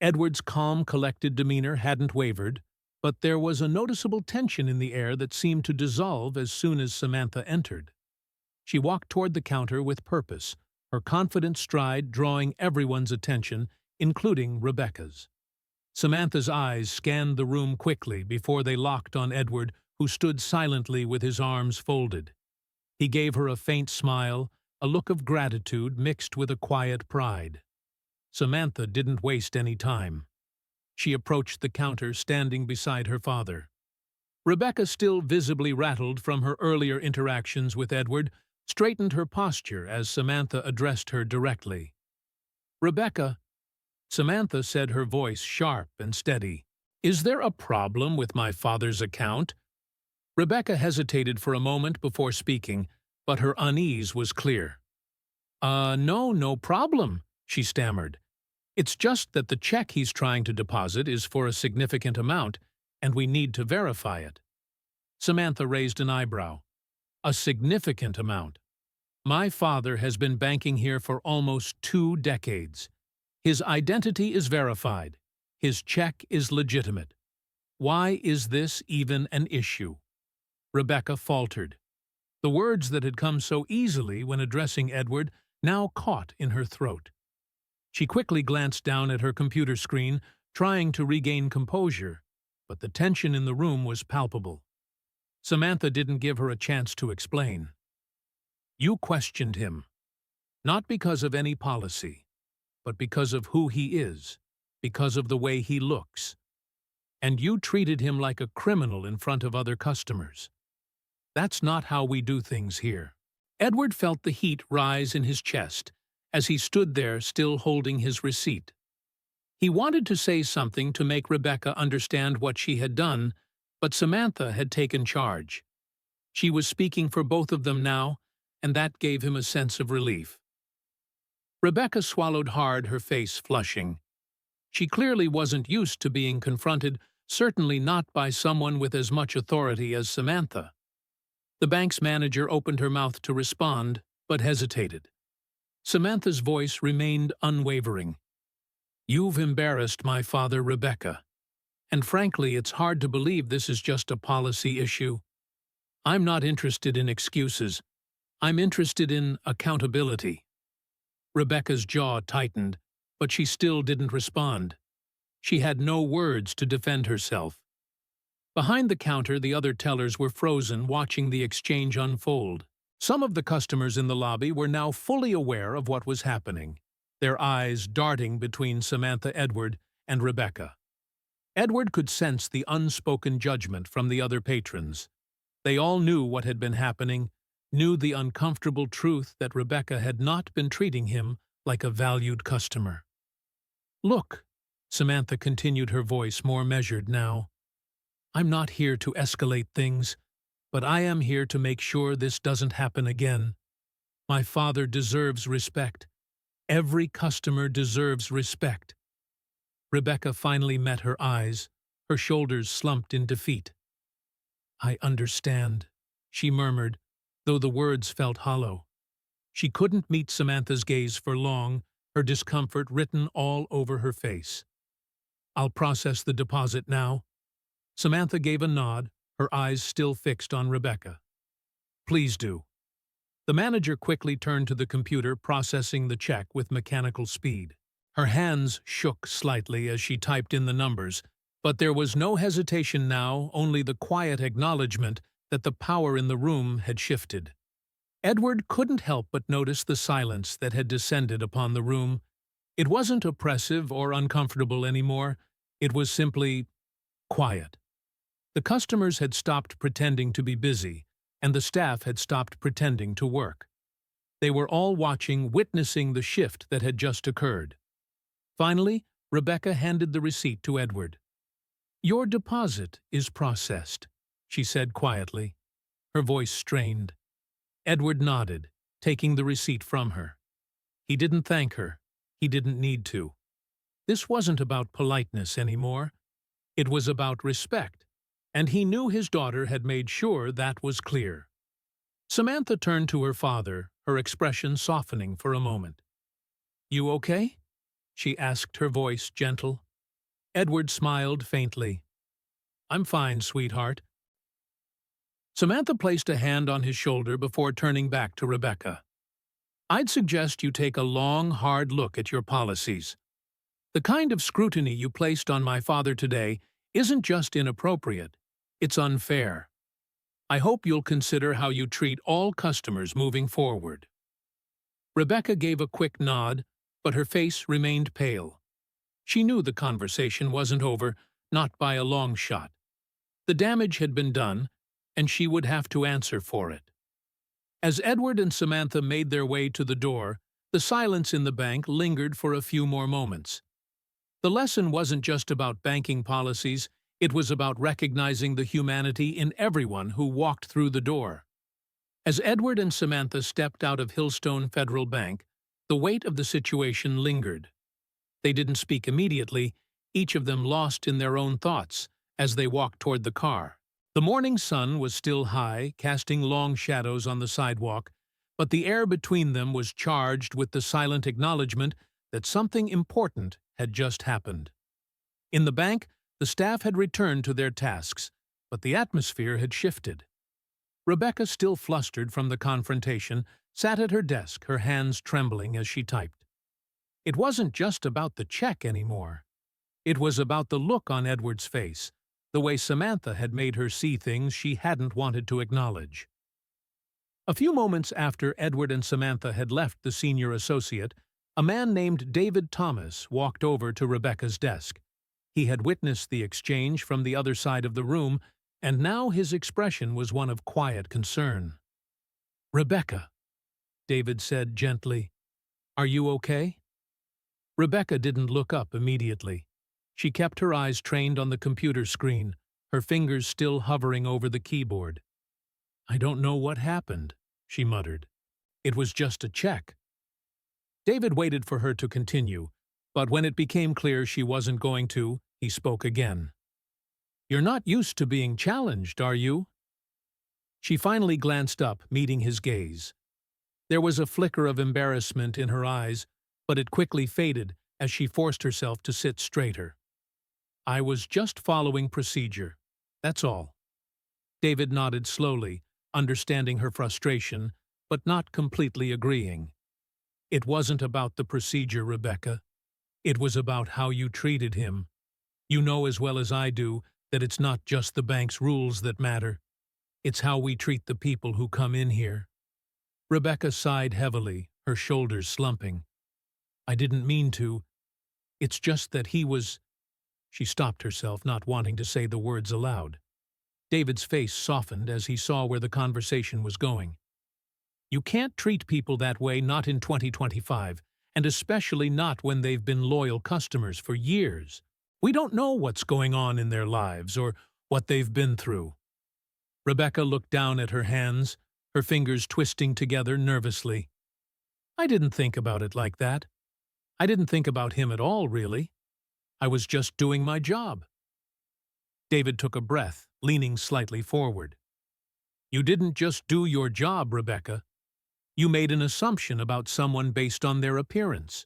Speaker 1: Edward's calm, collected demeanor hadn't wavered, but there was a noticeable tension in the air that seemed to dissolve as soon as Samantha entered. She walked toward the counter with purpose, her confident stride drawing everyone's attention, including Rebecca's. Samantha's eyes scanned the room quickly before they locked on Edward, who stood silently with his arms folded. He gave her a faint smile, a look of gratitude mixed with a quiet pride. Samantha didn't waste any time. She approached the counter, standing beside her father. Rebecca, still visibly rattled from her earlier interactions with Edward, straightened her posture as Samantha addressed her directly. "Rebecca," Samantha said, her voice sharp and steady, "is there a problem with my father's account?" Rebecca hesitated for a moment before speaking, but her unease was clear. No problem," she stammered. "It's just that the check he's trying to deposit is for a significant amount, and we need to verify it." Samantha raised an eyebrow. "A significant amount? My father has been banking here for almost 2 decades. His identity is verified. His check is legitimate. Why is this even an issue?" Rebecca faltered. The words that had come so easily when addressing Edward now caught in her throat. She quickly glanced down at her computer screen, trying to regain composure, but the tension in the room was palpable. Samantha didn't give her a chance to explain. "You questioned him, not because of any policy, but because of who he is, because of the way he looks. And you treated him like a criminal in front of other customers. That's not how we do things here." Edward felt the heat rise in his chest as he stood there still holding his receipt. He wanted to say something to make Rebecca understand what she had done, but Samantha had taken charge. She was speaking for both of them now, and that gave him a sense of relief. Rebecca swallowed hard, her face flushing. She clearly wasn't used to being confronted, certainly not by someone with as much authority as Samantha. The bank's manager opened her mouth to respond, but hesitated. Samantha's voice remained unwavering. "You've embarrassed my father, Rebecca. And frankly, it's hard to believe this is just a policy issue. I'm not interested in excuses. I'm interested in accountability." Rebecca's jaw tightened, but she still didn't respond. She had no words to defend herself. Behind the counter, the other tellers were frozen, watching the exchange unfold. Some of the customers in the lobby were now fully aware of what was happening, their eyes darting between Samantha Edward and Rebecca. Edward could sense the unspoken judgment from the other patrons. They all knew what had been happening, knew the uncomfortable truth that Rebecca had not been treating him like a valued customer. "Look," Samantha continued, her voice more measured now. "I'm not here to escalate things, but I am here to make sure this doesn't happen again. My father deserves respect. Every customer deserves respect." Rebecca finally met her eyes, her shoulders slumped in defeat. "I understand," she murmured, though the words felt hollow. She couldn't meet Samantha's gaze for long, her discomfort written all over her face. "I'll process the deposit now." Samantha gave a nod, her eyes still fixed on Rebecca. "Please do." The manager quickly turned to the computer, processing the check with mechanical speed. Her hands shook slightly as she typed in the numbers, but there was no hesitation now, only the quiet acknowledgement that the power in the room had shifted. Edward couldn't help but notice the silence that had descended upon the room. It wasn't oppressive or uncomfortable anymore. It was simply quiet. The customers had stopped pretending to be busy, and the staff had stopped pretending to work. They were all watching, witnessing the shift that had just occurred. Finally, Rebecca handed the receipt to Edward. "Your deposit is processed," she said quietly, her voice strained. Edward nodded, taking the receipt from her. He didn't thank her. He didn't need to. This wasn't about politeness anymore. It was about respect, and he knew his daughter had made sure that was clear. Samantha turned to her father, her expression softening for a moment. "You okay?" she asked, her voice gentle. Edward smiled faintly. "I'm fine, sweetheart." Samantha placed a hand on his shoulder before turning back to Rebecca. "I'd suggest you take a long, hard look at your policies. The kind of scrutiny you placed on my father today isn't just inappropriate, it's unfair. I hope you'll consider how you treat all customers moving forward." Rebecca gave a quick nod, but her face remained pale. She knew the conversation wasn't over, not by a long shot. The damage had been done, and she would have to answer for it. As Edward and Samantha made their way to the door, the silence in the bank lingered for a few more moments. The lesson wasn't just about banking policies, it was about recognizing the humanity in everyone who walked through the door. As Edward and Samantha stepped out of Hillstone Federal Bank, the weight of the situation lingered. They didn't speak immediately, each of them lost in their own thoughts as they walked toward the car. The morning sun was still high, casting long shadows on the sidewalk, but the air between them was charged with the silent acknowledgement that something important had just happened. In the bank, the staff had returned to their tasks, but the atmosphere had shifted. Rebecca, still flustered from the confrontation, sat at her desk, her hands trembling as she typed. It wasn't just about the check anymore. It was about the look on Edward's face, the way Samantha had made her see things she hadn't wanted to acknowledge. A few moments after Edward and Samantha had left the senior associate, a man named David Thomas walked over to Rebecca's desk. He had witnessed the exchange from the other side of the room, and now his expression was one of quiet concern. "Rebecca," David said gently, "are you okay?" Rebecca didn't look up immediately. She kept her eyes trained on the computer screen, her fingers still hovering over the keyboard. "I don't know what happened," she muttered. "It was just a check." David waited for her to continue, but when it became clear she wasn't going to, he spoke again. "You're not used to being challenged, are you?" She finally glanced up, meeting his gaze. There was a flicker of embarrassment in her eyes, but it quickly faded as she forced herself to sit straighter. "I was just following procedure. That's all." David nodded slowly, understanding her frustration, but not completely agreeing. "It wasn't about the procedure, Rebecca. It was about how you treated him. You know as well as I do that it's not just the bank's rules that matter. It's how we treat the people who come in here." Rebecca sighed heavily, her shoulders slumping. "I didn't mean to. It's just that he was—" She stopped herself, not wanting to say the words aloud. David's face softened as he saw where the conversation was going. "You can't treat people that way, not in 2025, and especially not when they've been loyal customers for years. We don't know what's going on in their lives or what they've been through." Rebecca looked down at her hands, her fingers twisting together nervously. "I didn't think about it like that. I didn't think about him at all, really. I was just doing my job." David took a breath, leaning slightly forward. You didn't just do your job, Rebecca. You made an assumption about someone based on their appearance.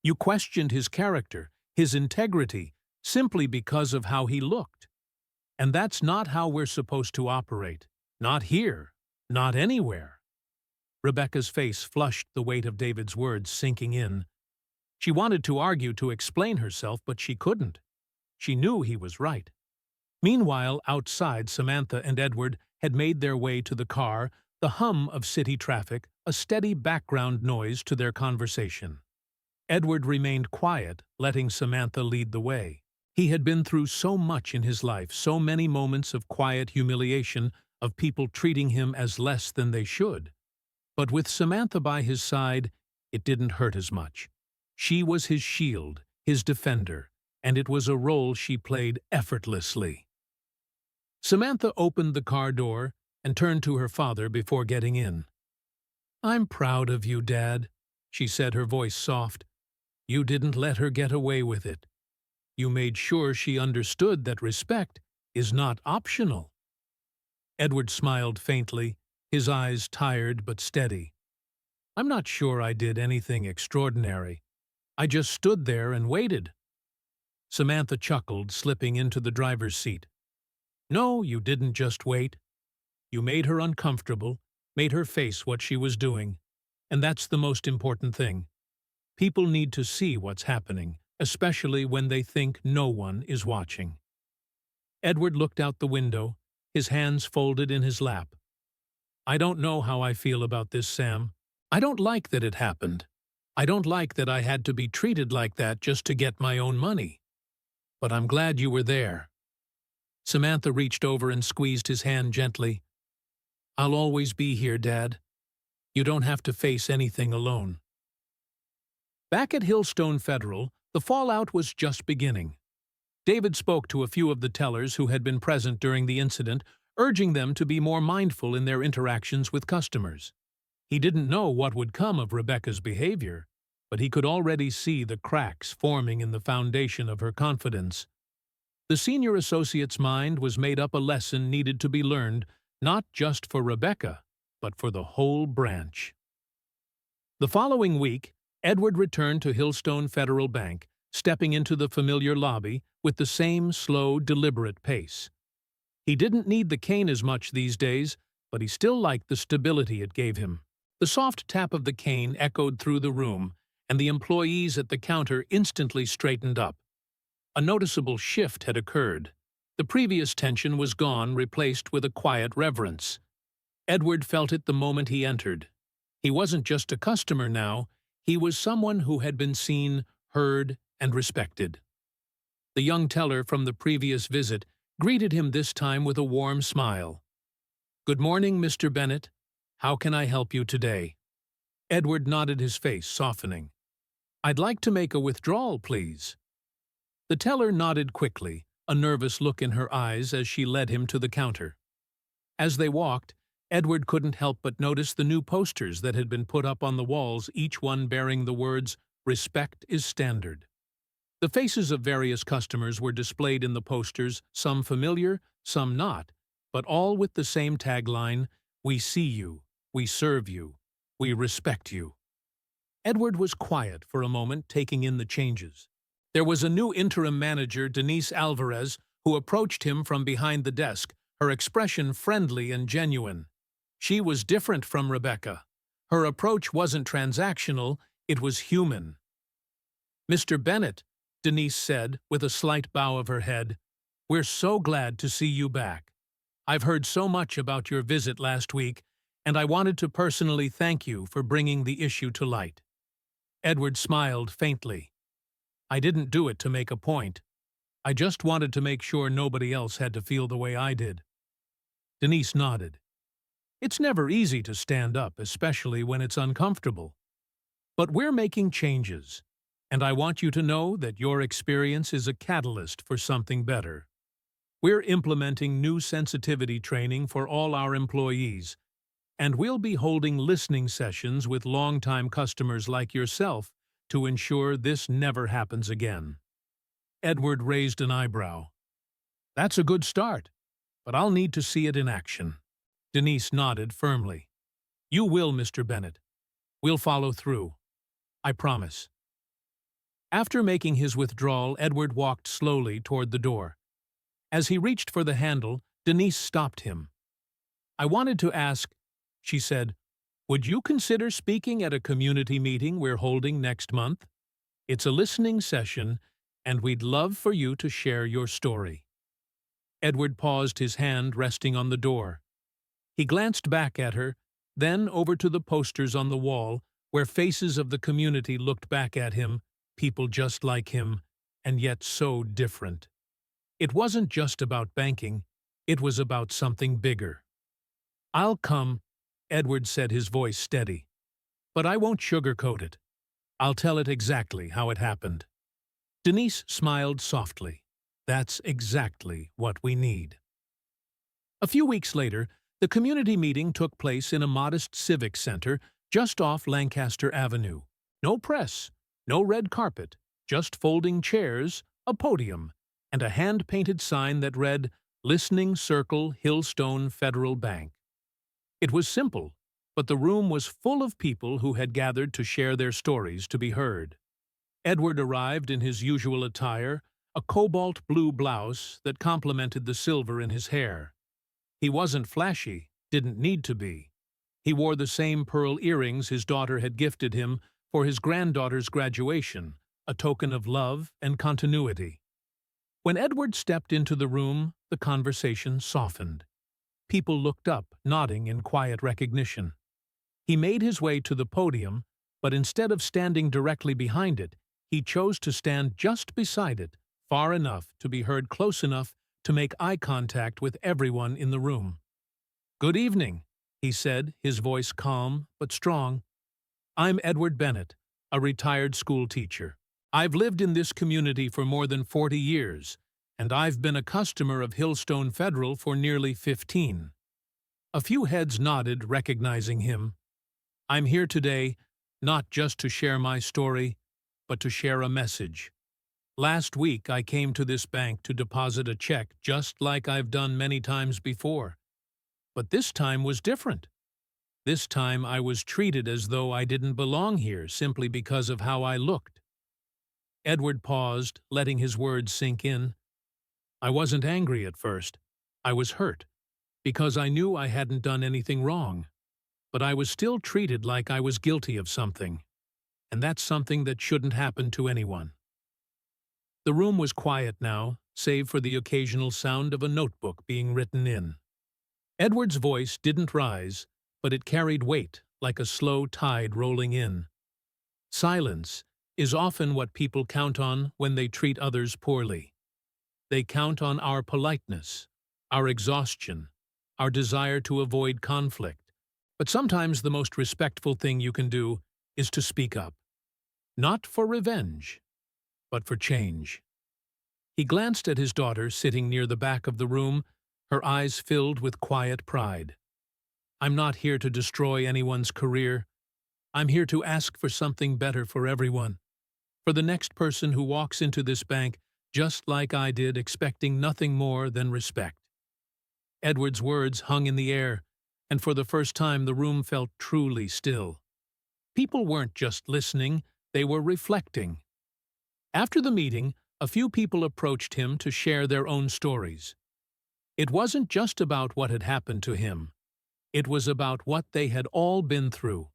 Speaker 1: You questioned his character, his integrity, simply because of how he looked. And that's not how we're supposed to operate. Not here. Not anywhere. Rebecca's face flushed, the weight of David's words sinking in. She wanted to argue, to explain herself, but she couldn't. She knew he was right. Meanwhile, outside, Samantha and Edward had made their way to the car, the hum of city traffic, a steady background noise to their conversation. Edward remained quiet, letting Samantha lead the way. He had been through so much in his life, so many moments of quiet humiliation, of people treating him as less than they should. But with Samantha by his side, it didn't hurt as much. She was his shield, his defender, and it was a role she played effortlessly. Samantha opened the car door and turned to her father before getting in. "I'm proud of you, Dad," she said, her voice soft. "You didn't let her get away with it. You made sure she understood that respect is not optional." Edward smiled faintly, his eyes tired but steady. "I'm not sure I did anything extraordinary. I just stood there and waited." Samantha chuckled, slipping into the driver's seat. "No, you didn't just wait. You made her uncomfortable, made her face what she was doing. And that's the most important thing. People need to see what's happening, especially when they think no one is watching." Edward looked out the window, his hands folded in his lap. "I don't know how I feel about this, Sam. I don't like that it happened. I don't like that I had to be treated like that just to get my own money. But I'm glad you were there." Samantha reached over and squeezed his hand gently. "I'll always be here, Dad. You don't have to face anything alone." Back at Hillstone Federal, the fallout was just beginning. David spoke to a few of the tellers who had been present during the incident, urging them to be more mindful in their interactions with customers. He didn't know what would come of Rebecca's behavior, but he could already see the cracks forming in the foundation of her confidence. The senior associate's mind was made up a lesson needed to be learned, not just for Rebecca, but for the whole branch. The following week, Edward returned to Hillstone Federal Bank, stepping into the familiar lobby with the same slow, deliberate pace. He didn't need the cane as much these days, but he still liked the stability it gave him. The soft tap of the cane echoed through the room, and the employees at the counter instantly straightened up. A noticeable shift had occurred. The previous tension was gone, replaced with a quiet reverence. Edward felt it the moment he entered. He wasn't just a customer now, he was someone who had been seen, heard, and respected. The young teller from the previous visit greeted him this time with a warm smile. "Good morning, Mr. Bennett. How can I help you today?" Edward nodded, his face softening. "I'd like to make a withdrawal, please." The teller nodded quickly, a nervous look in her eyes as she led him to the counter. As they walked, Edward couldn't help but notice the new posters that had been put up on the walls, each one bearing the words, "Respect is standard." The faces of various customers were displayed in the posters, some familiar, some not, but all with the same tagline, "We see you, we serve you, we respect you." Edward was quiet for a moment, taking in the changes. There was a new interim manager, Denise Alvarez, who approached him from behind the desk, her expression friendly and genuine. She was different from Rebecca. Her approach wasn't transactional, it was human. "Mr. Bennett," Denise said, with a slight bow of her head, "we're so glad to see you back. I've heard so much about your visit last week, and I wanted to personally thank you for bringing the issue to light." Edward smiled faintly. "I didn't do it to make a point. I just wanted to make sure nobody else had to feel the way I did." Denise nodded. "It's never easy to stand up, especially when it's uncomfortable. But we're making changes, and I want you to know that your experience is a catalyst for something better. We're implementing new sensitivity training for all our employees, and we'll be holding listening sessions with longtime customers like yourself to ensure this never happens again." Edward raised an eyebrow. "That's a good start, but I'll need to see it in action." Denise nodded firmly. You will, Mr. Bennett. We'll follow through. I promise. After making his withdrawal, Edward walked slowly toward the door. As he reached for the handle, Denise stopped him. I wanted to ask, she said, would you consider speaking at a community meeting we're holding next month? It's a listening session, and we'd love for you to share your story. Edward paused, his hand resting on the door. He glanced back at her, then over to the posters on the wall, where faces of the community looked back at him, people just like him, and yet so different. It wasn't just about banking, it was about something bigger. I'll come, Edward said, his voice steady. But I won't sugarcoat it. I'll tell it exactly how it happened. Denise smiled softly. That's exactly what we need. A few weeks later, the community meeting took place in a modest civic center just off Lancaster Avenue. No press, no red carpet, just folding chairs, a podium, and a hand-painted sign that read, Listening Circle, Hillstone Federal Bank. It was simple, but the room was full of people who had gathered to share their stories to be heard. Edward arrived in his usual attire, a cobalt blue blouse that complemented the silver in his hair. He wasn't flashy, didn't need to be. He wore the same pearl earrings his daughter had gifted him for his granddaughter's graduation, a token of love and continuity. When Edward stepped into the room, the conversation softened. People looked up, nodding in quiet recognition. He made his way to the podium, but instead of standing directly behind it, he chose to stand just beside it, far enough to be heard close enough to make eye contact with everyone in the room. Good evening, he said, his voice calm but strong. I'm Edward Bennett, a retired school teacher. I've lived in this community for more than 40 years, and I've been a customer of Hillstone Federal for nearly 15. A few heads nodded, recognizing him. I'm here today, not just to share my story, but to share a message. Last week I came to this bank to deposit a check just like I've done many times before. But this time was different. This time I was treated as though I didn't belong here simply because of how I looked. Edward paused, letting his words sink in. I wasn't angry at first. I was hurt, because I knew I hadn't done anything wrong. But I was still treated like I was guilty of something. And that's something that shouldn't happen to anyone. The room was quiet now, save for the occasional sound of a notebook being written in. Edward's voice didn't rise, but it carried weight, like a slow tide rolling in. Silence is often what people count on when they treat others poorly. They count on our politeness, our exhaustion, our desire to avoid conflict. But sometimes the most respectful thing you can do is to speak up. Not for revenge, but for change. He glanced at his daughter sitting near the back of the room, her eyes filled with quiet pride. I'm not here to destroy anyone's career. I'm here to ask for something better for everyone. For the next person who walks into this bank just like I did, expecting nothing more than respect. Edward's words hung in the air, and for the first time the room felt truly still. People weren't just listening, they were reflecting. After the meeting, a few people approached him to share their own stories. It wasn't just about what had happened to him. It was about what they had all been through.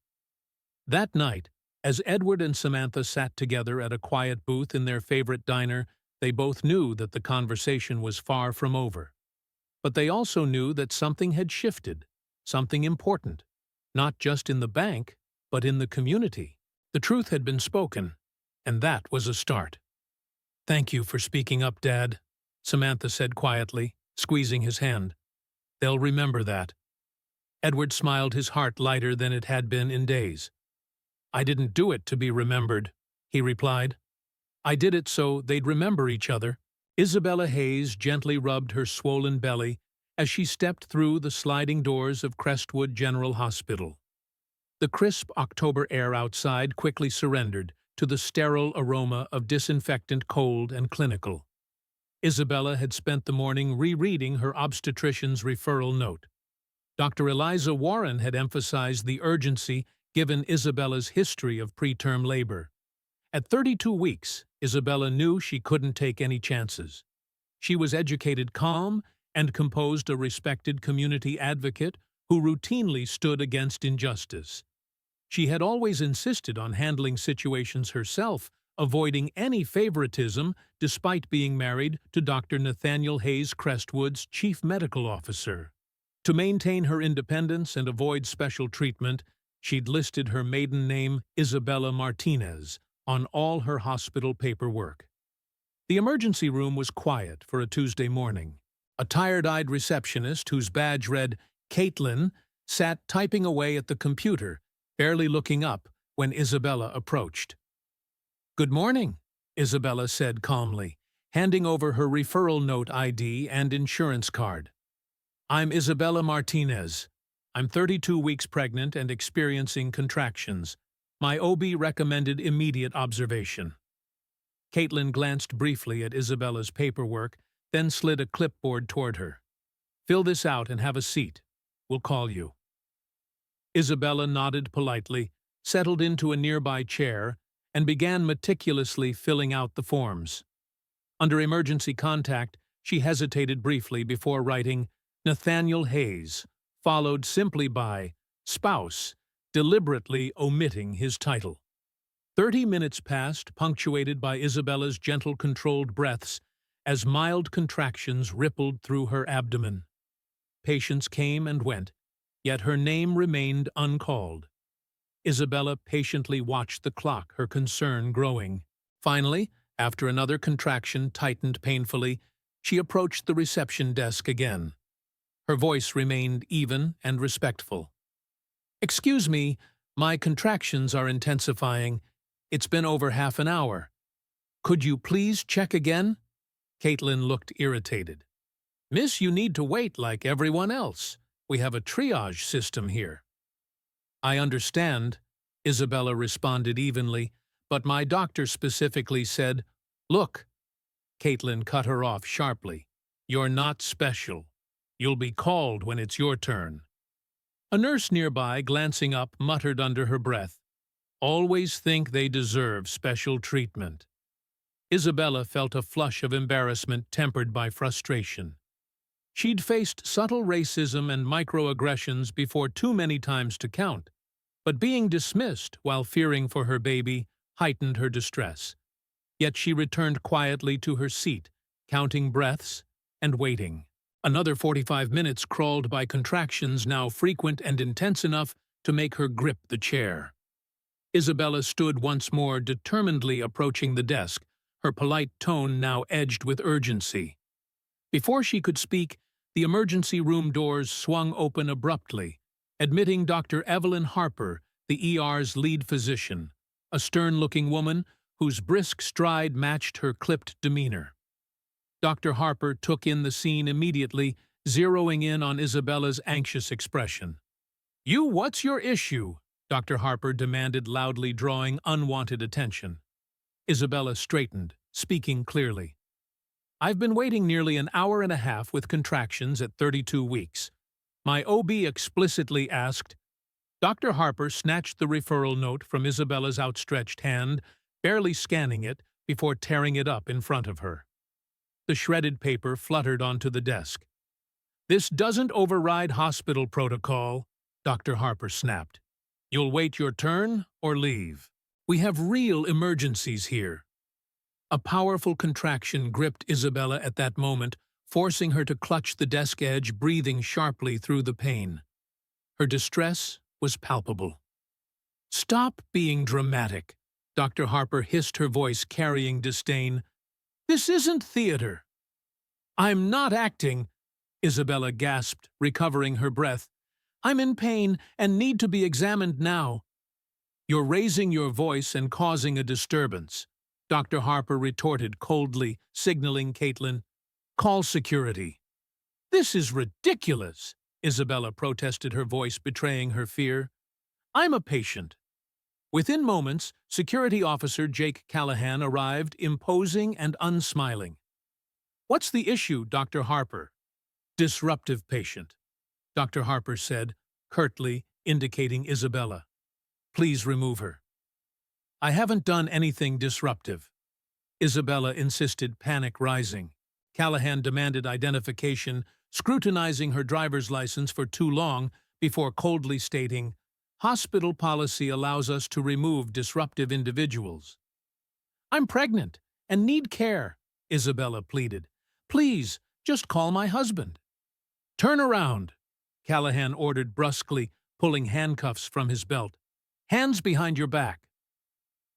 Speaker 1: That night, as Edward and Samantha sat together at a quiet booth in their favorite diner, they both knew that the conversation was far from over. But they also knew that something had shifted, something important, not just in the bank, but in the community. The truth had been spoken, and that was a start. Thank you for speaking up, Dad, Samantha said quietly, squeezing his hand. They'll remember that. Edward smiled, his heart lighter than it had been in days. I didn't do it to be remembered, he replied. I did it so they'd remember each other. Isabella Hayes gently rubbed her swollen belly as she stepped through the sliding doors of Crestwood General Hospital. The crisp October air outside quickly surrendered to the sterile aroma of disinfectant, cold and clinical. Isabella had spent the morning rereading her obstetrician's referral note. Dr. Eliza Warren had emphasized the urgency given Isabella's history of preterm labor. At 32 weeks, Isabella knew she couldn't take any chances. She was educated, calm, and composed a respected community advocate who routinely stood against injustice. She had always insisted on handling situations herself, avoiding any favoritism despite being married to Dr. Nathaniel Hayes Crestwood's chief medical officer. To maintain her independence and avoid special treatment, she'd listed her maiden name, Isabella Martinez, on all her hospital paperwork. The emergency room was quiet for a Tuesday morning. A tired-eyed receptionist whose badge read Caitlin sat typing away at the computer, barely looking up when Isabella approached. "Good morning," Isabella said calmly, handing over her referral note ID and insurance card. "I'm Isabella Martinez. I'm 32 weeks pregnant and experiencing contractions. My OB recommended immediate observation." Caitlin glanced briefly at Isabella's paperwork, then slid a clipboard toward her. "Fill this out and have a seat. We'll call you." Isabella nodded politely, settled into a nearby chair, and began meticulously filling out the forms. Under emergency contact, she hesitated briefly before writing Nathaniel Hayes, followed simply by spouse, deliberately omitting his title. 30 minutes passed, punctuated by Isabella's gentle, controlled breaths as mild contractions rippled through her abdomen. Patients came and went, yet her name remained uncalled. Isabella patiently watched the clock, her concern growing. Finally, after another contraction tightened painfully, she approached the reception desk again. Her voice remained even and respectful. "Excuse me, my contractions are intensifying. It's been over half an hour. Could you please check again?" Caitlin looked irritated. "Miss, you need to wait like everyone else. We have a triage system here." "I understand," Isabella responded evenly, "but my doctor specifically said, look." Caitlin cut her off sharply. "You're not special. You'll be called when it's your turn." A nurse nearby, glancing up, muttered under her breath, "Always think they deserve special treatment." Isabella felt a flush of embarrassment tempered by frustration. She'd faced subtle racism and microaggressions before too many times to count, but being dismissed while fearing for her baby heightened her distress. Yet she returned quietly to her seat, counting breaths and waiting. Another 45 minutes crawled by, contractions now frequent and intense enough to make her grip the chair. Isabella stood once more, determinedly approaching the desk, her polite tone now edged with urgency. Before she could speak, the emergency room doors swung open abruptly, admitting Dr. Evelyn Harper, the ER's lead physician, a stern-looking woman whose brisk stride matched her clipped demeanor. Dr. Harper took in the scene immediately, zeroing in on Isabella's anxious expression. What's your issue?" Dr. Harper demanded loudly, drawing unwanted attention. Isabella straightened, speaking clearly. "I've been waiting nearly an hour and a half with contractions at 32 weeks. My OB explicitly asked." Dr. Harper snatched the referral note from Isabella's outstretched hand, barely scanning it before tearing it up in front of her. The shredded paper fluttered onto the desk. "This doesn't override hospital protocol," Dr. Harper snapped. "You'll wait your turn or leave. We have real emergencies here." A powerful contraction gripped Isabella at that moment, forcing her to clutch the desk edge, breathing sharply through the pain. Her distress was palpable. "Stop being dramatic," Dr. Harper hissed, her voice carrying disdain. "This isn't theater." "I'm not acting," Isabella gasped, recovering her breath. "I'm in pain and need to be examined now." "You're raising your voice and causing a disturbance," Dr. Harper retorted coldly, signaling Caitlin, "Call security." "This is ridiculous," Isabella protested, her voice betraying her fear. "I'm a patient." Within moments, Security Officer Jake Callahan arrived, imposing and unsmiling. "What's the issue, Dr. Harper?" "Disruptive patient." Dr. Harper said, curtly indicating Isabella. Please remove her. I haven't done anything disruptive. Isabella insisted, panic rising. Callahan demanded identification, scrutinizing her driver's license for too long before coldly stating, hospital policy allows us to remove disruptive individuals. I'm pregnant and need care, Isabella pleaded. Please, just call my husband. Turn around, Callahan ordered brusquely, pulling handcuffs from his belt. Hands behind your back.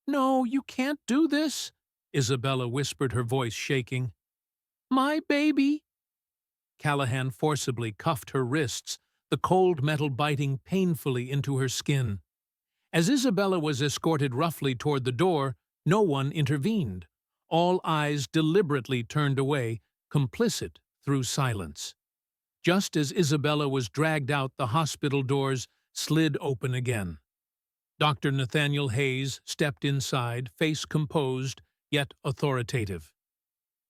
Speaker 1: No, you can't do this, Isabella whispered, her voice shaking. My baby. Callahan forcibly cuffed her wrists, the cold metal biting painfully into her skin. As Isabella was escorted roughly toward the door, no one intervened. All eyes deliberately turned away, complicit through silence. Just as Isabella was dragged out, the hospital doors slid open again. Dr. Nathaniel Hayes stepped inside, face composed, yet authoritative.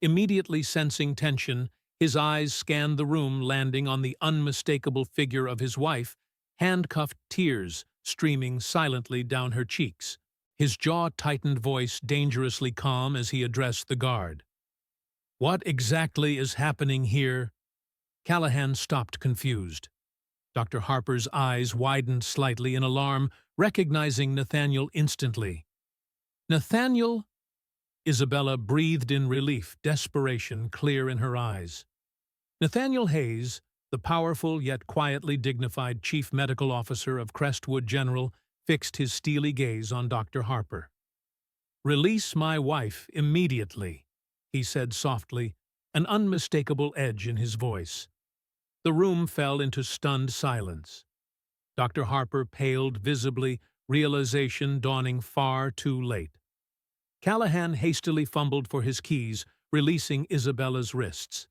Speaker 1: Immediately sensing tension, his eyes scanned the room, landing on the unmistakable figure of his wife, handcuffed, tears streaming silently down her cheeks. His jaw-tightened voice dangerously calm as he addressed the guard. What exactly is happening here? Callahan stopped, confused. Dr. Harper's eyes widened slightly in alarm, recognizing Nathaniel instantly. Nathaniel? Isabella breathed in relief, desperation clear in her eyes. Nathaniel Hayes, the powerful yet quietly dignified chief medical officer of Crestwood General, fixed his steely gaze on Dr. Harper. Release my wife immediately, he said softly, an unmistakable edge in his voice. The room fell into stunned silence. Dr. Harper paled visibly, realization dawning far too late. Callahan hastily fumbled for his keys, releasing Isabella's wrists.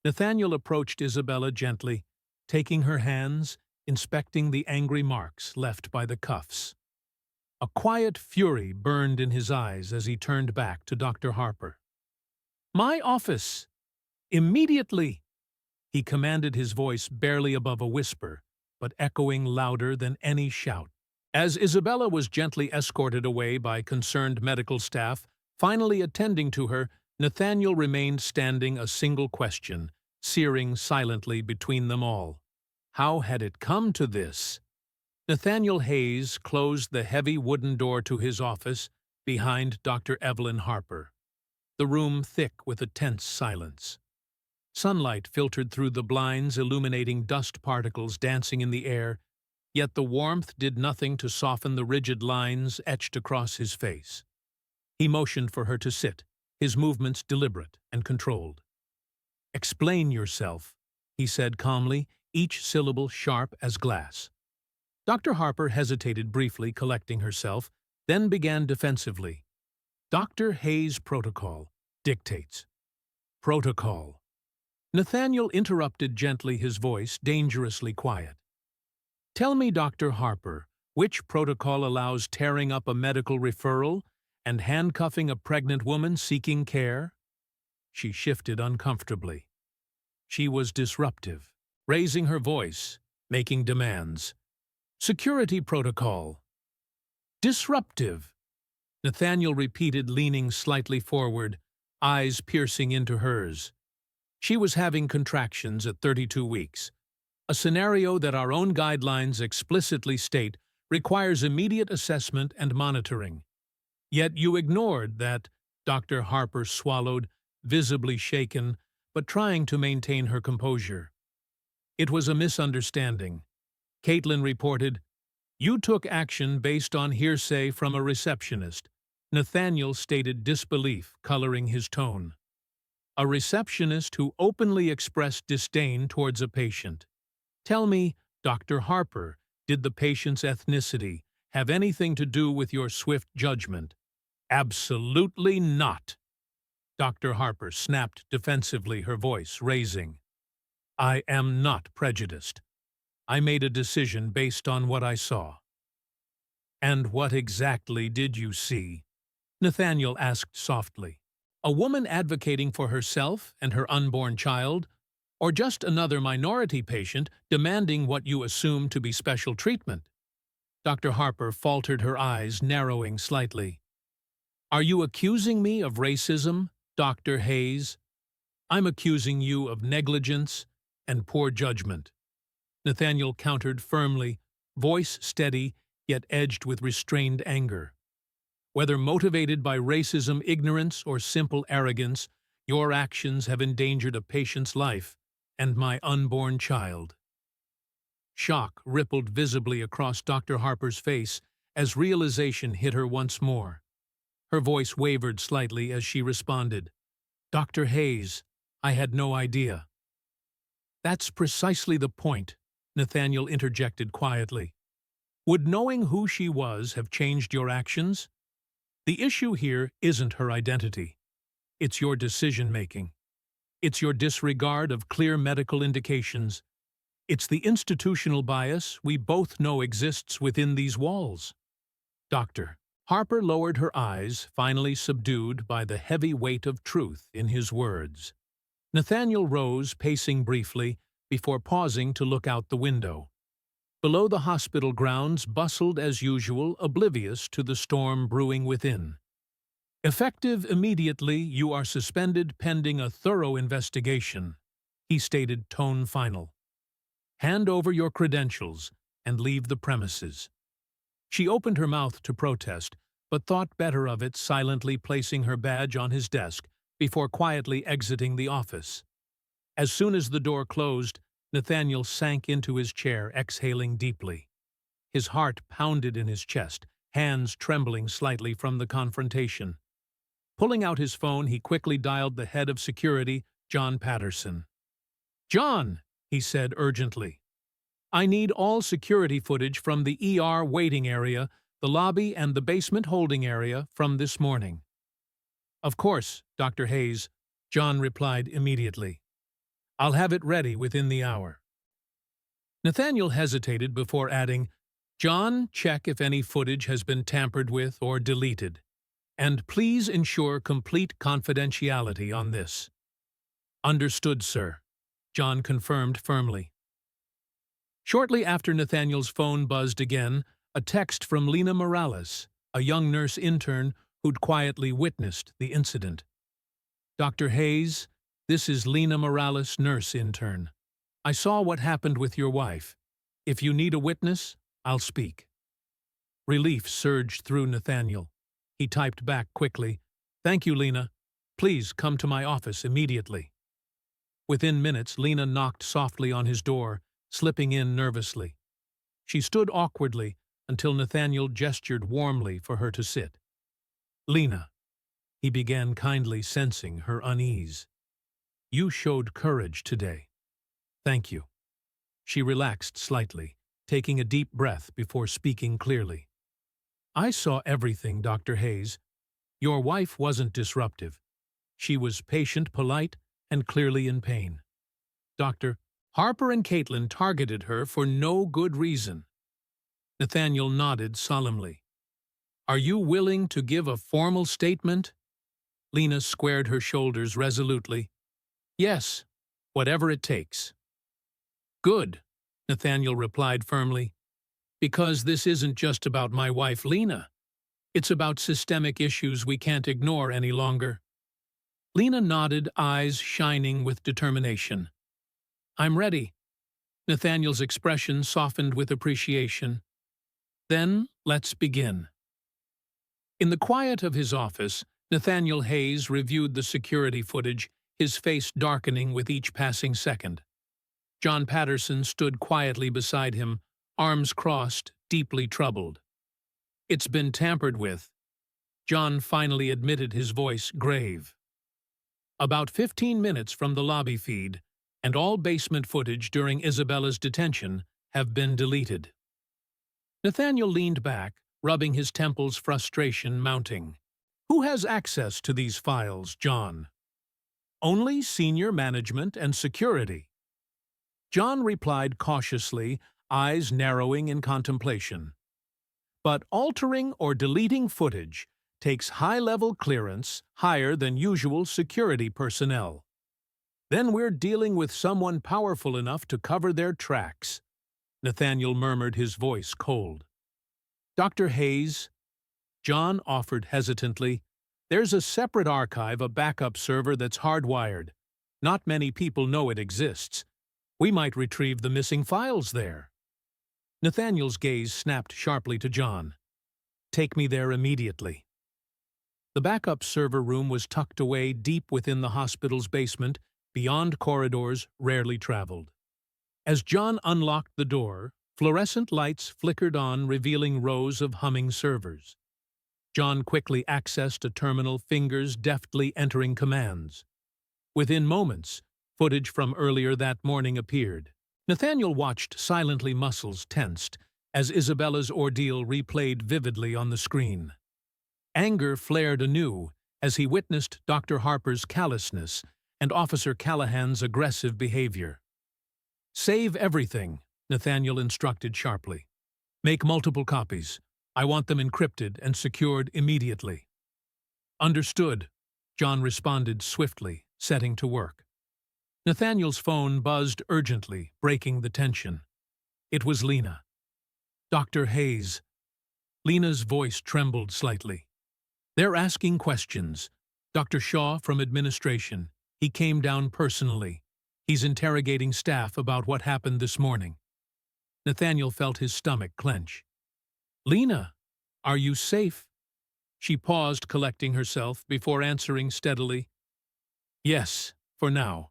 Speaker 1: Nathaniel approached Isabella gently, taking her hands, inspecting the angry marks left by the cuffs. A quiet fury burned in his eyes as he turned back to Dr. Harper. My office! Immediately! He commanded, his voice barely above a whisper, but echoing louder than any shout. As Isabella was gently escorted away by concerned medical staff, finally attending to her, Nathaniel remained standing, a single question, searing silently between them all. How had it come to this? Nathaniel Hayes closed the heavy wooden door to his office behind Dr. Evelyn Harper, the room thick with a tense silence. Sunlight filtered through the blinds, illuminating dust particles dancing in the air, yet the warmth did nothing to soften the rigid lines etched across his face. He motioned for her to sit, his movements deliberate and controlled. Explain yourself, he said calmly, each syllable sharp as glass. Dr. Harper hesitated briefly, collecting herself, then began defensively. Dr. Hayes' protocol dictates. Protocol. Nathaniel interrupted gently, his voice dangerously quiet. Tell me, Dr. Harper, which protocol allows tearing up a medical referral and handcuffing a pregnant woman seeking care? She shifted uncomfortably. She was disruptive, raising her voice, making demands. Security protocol. Disruptive. Nathaniel repeated, leaning slightly forward, eyes piercing into hers. She was having contractions at 32 weeks, a scenario that our own guidelines explicitly state requires immediate assessment and monitoring. Yet you ignored that. Dr. Harper swallowed, visibly shaken, but trying to maintain her composure. It was a misunderstanding. Caitlin reported, You took action based on hearsay from a receptionist. Nathaniel stated disbelief, coloring his tone. A receptionist who openly expressed disdain towards a patient. Tell me, Dr. Harper, did the patient's ethnicity have anything to do with your swift judgment? Absolutely not. Dr. Harper snapped defensively, her voice raising. I am not prejudiced. I made a decision based on what I saw. And what exactly did you see? Nathaniel asked softly. A woman advocating for herself and her unborn child, Or just another minority patient demanding what you assume to be special treatment? Dr. Harper faltered, her eyes narrowing slightly. Are you accusing me of racism, Dr. Hayes? I'm accusing you of negligence and poor judgment. Nathaniel countered firmly, voice steady, yet edged with restrained anger. Whether motivated by racism, ignorance, or simple arrogance, your actions have endangered a patient's life and my unborn child. Shock rippled visibly across Dr. Harper's face as realization hit her once more. Her voice wavered slightly as she responded, Dr. Hayes, I had no idea. That's precisely the point, Nathaniel interjected quietly. Would knowing who she was have changed your actions? The issue here isn't her identity. It's your decision-making. It's your disregard of clear medical indications. It's the institutional bias we both know exists within these walls. Doctor. Harper lowered her eyes, finally subdued by the heavy weight of truth in his words. Nathaniel rose, pacing briefly, before pausing to look out the window. Below, the hospital grounds bustled as usual, oblivious to the storm brewing within. Effective immediately, you are suspended pending a thorough investigation, he stated, tone final. Hand over your credentials and leave the premises. She opened her mouth to protest, but thought better of it, silently placing her badge on his desk before quietly exiting the office. As soon as the door closed, Nathaniel sank into his chair, exhaling deeply. His heart pounded in his chest, hands trembling slightly from the confrontation. Pulling out his phone, he quickly dialed the head of security, John Patterson. John, he said urgently. I need all security footage from the ER waiting area, the lobby, and the basement holding area from this morning. Of course, Dr. Hayes, John replied immediately. I'll have it ready within the hour. Nathaniel hesitated before adding, John, check if any footage has been tampered with or deleted. And please ensure complete confidentiality on this. Understood, sir, John confirmed firmly. Shortly after Nathaniel's phone buzzed again, a text from Lena Morales, a young nurse intern who'd quietly witnessed the incident. Dr. Hayes, this is Lena Morales, nurse intern. I saw what happened with your wife. If you need a witness, I'll speak. Relief surged through Nathaniel. He typed back quickly, Thank you, Lena. Please come to my office immediately. Within minutes, Lena knocked softly on his door, slipping in nervously. She stood awkwardly until Nathaniel gestured warmly for her to sit. Lena, he began, kindly sensing her unease. You showed courage today. Thank you. She relaxed slightly, taking a deep breath before speaking clearly. I saw everything, Dr. Hayes. Your wife wasn't disruptive. She was patient, polite, and clearly in pain. Dr. Harper and Caitlin targeted her for no good reason. Nathaniel nodded solemnly. Are you willing to give a formal statement? Lena squared her shoulders resolutely. Yes, whatever it takes. Good, Nathaniel replied firmly. Because this isn't just about my wife, Lena. It's about systemic issues we can't ignore any longer. Lena nodded, eyes shining with determination. I'm ready. Nathaniel's expression softened with appreciation. Then, let's begin. In the quiet of his office, Nathaniel Hayes reviewed the security footage, his face darkening with each passing second. John Patterson stood quietly beside him, arms crossed, deeply troubled. It's been tampered with. John finally admitted, his voice grave. About 15 minutes from the lobby feed, and all basement footage during Isabella's detention have been deleted. Nathaniel leaned back, rubbing his temples, frustration mounting. Who has access to these files, John? Only senior management and security. John replied cautiously, eyes narrowing in contemplation. But altering or deleting footage takes high-level clearance, higher than usual security personnel. Then we're dealing with someone powerful enough to cover their tracks. Nathaniel murmured, his voice cold. Dr. Hayes, John offered hesitantly, there's a separate archive, a backup server that's hardwired. Not many people know it exists. We might retrieve the missing files there. Nathaniel's gaze snapped sharply to John. Take me there immediately. The backup server room was tucked away deep within the hospital's basement, beyond corridors rarely traveled. As John unlocked the door, fluorescent lights flickered on, revealing rows of humming servers. John quickly accessed a terminal, fingers deftly entering commands. Within moments, footage from earlier that morning appeared. Nathaniel watched silently, muscles tensed, as Isabella's ordeal replayed vividly on the screen. Anger flared anew as he witnessed Dr. Harper's callousness and Officer Callahan's aggressive behavior. Save everything, Nathaniel instructed sharply. Make multiple copies. I want them encrypted and secured immediately. Understood, John responded swiftly, setting to work. Nathaniel's phone buzzed urgently, breaking the tension. It was Lena. Dr. Hayes. Lena's voice trembled slightly. They're asking questions. Dr. Shaw from administration. He came down personally. He's interrogating staff about what happened this morning. Nathaniel felt his stomach clench. Lena, are you safe? She paused, collecting herself, before answering steadily. Yes, for now.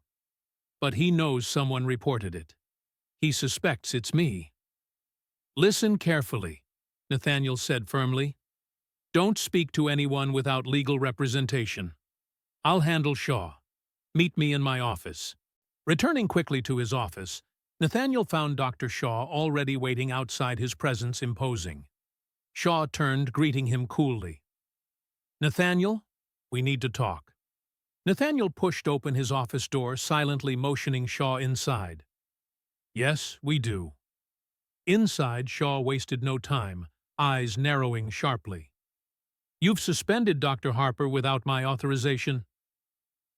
Speaker 1: But he knows someone reported it. He suspects it's me. Listen carefully, Nathaniel said firmly. Don't speak to anyone without legal representation. I'll handle Shaw. Meet me in my office. Returning quickly to his office, Nathaniel found Dr. Shaw already waiting outside, his presence imposing. Shaw turned, greeting him coolly. Nathaniel, we need to talk. Nathaniel pushed open his office door, silently motioning Shaw inside. Yes, we do. Inside, Shaw wasted no time, eyes narrowing sharply. You've suspended Dr. Harper without my authorization.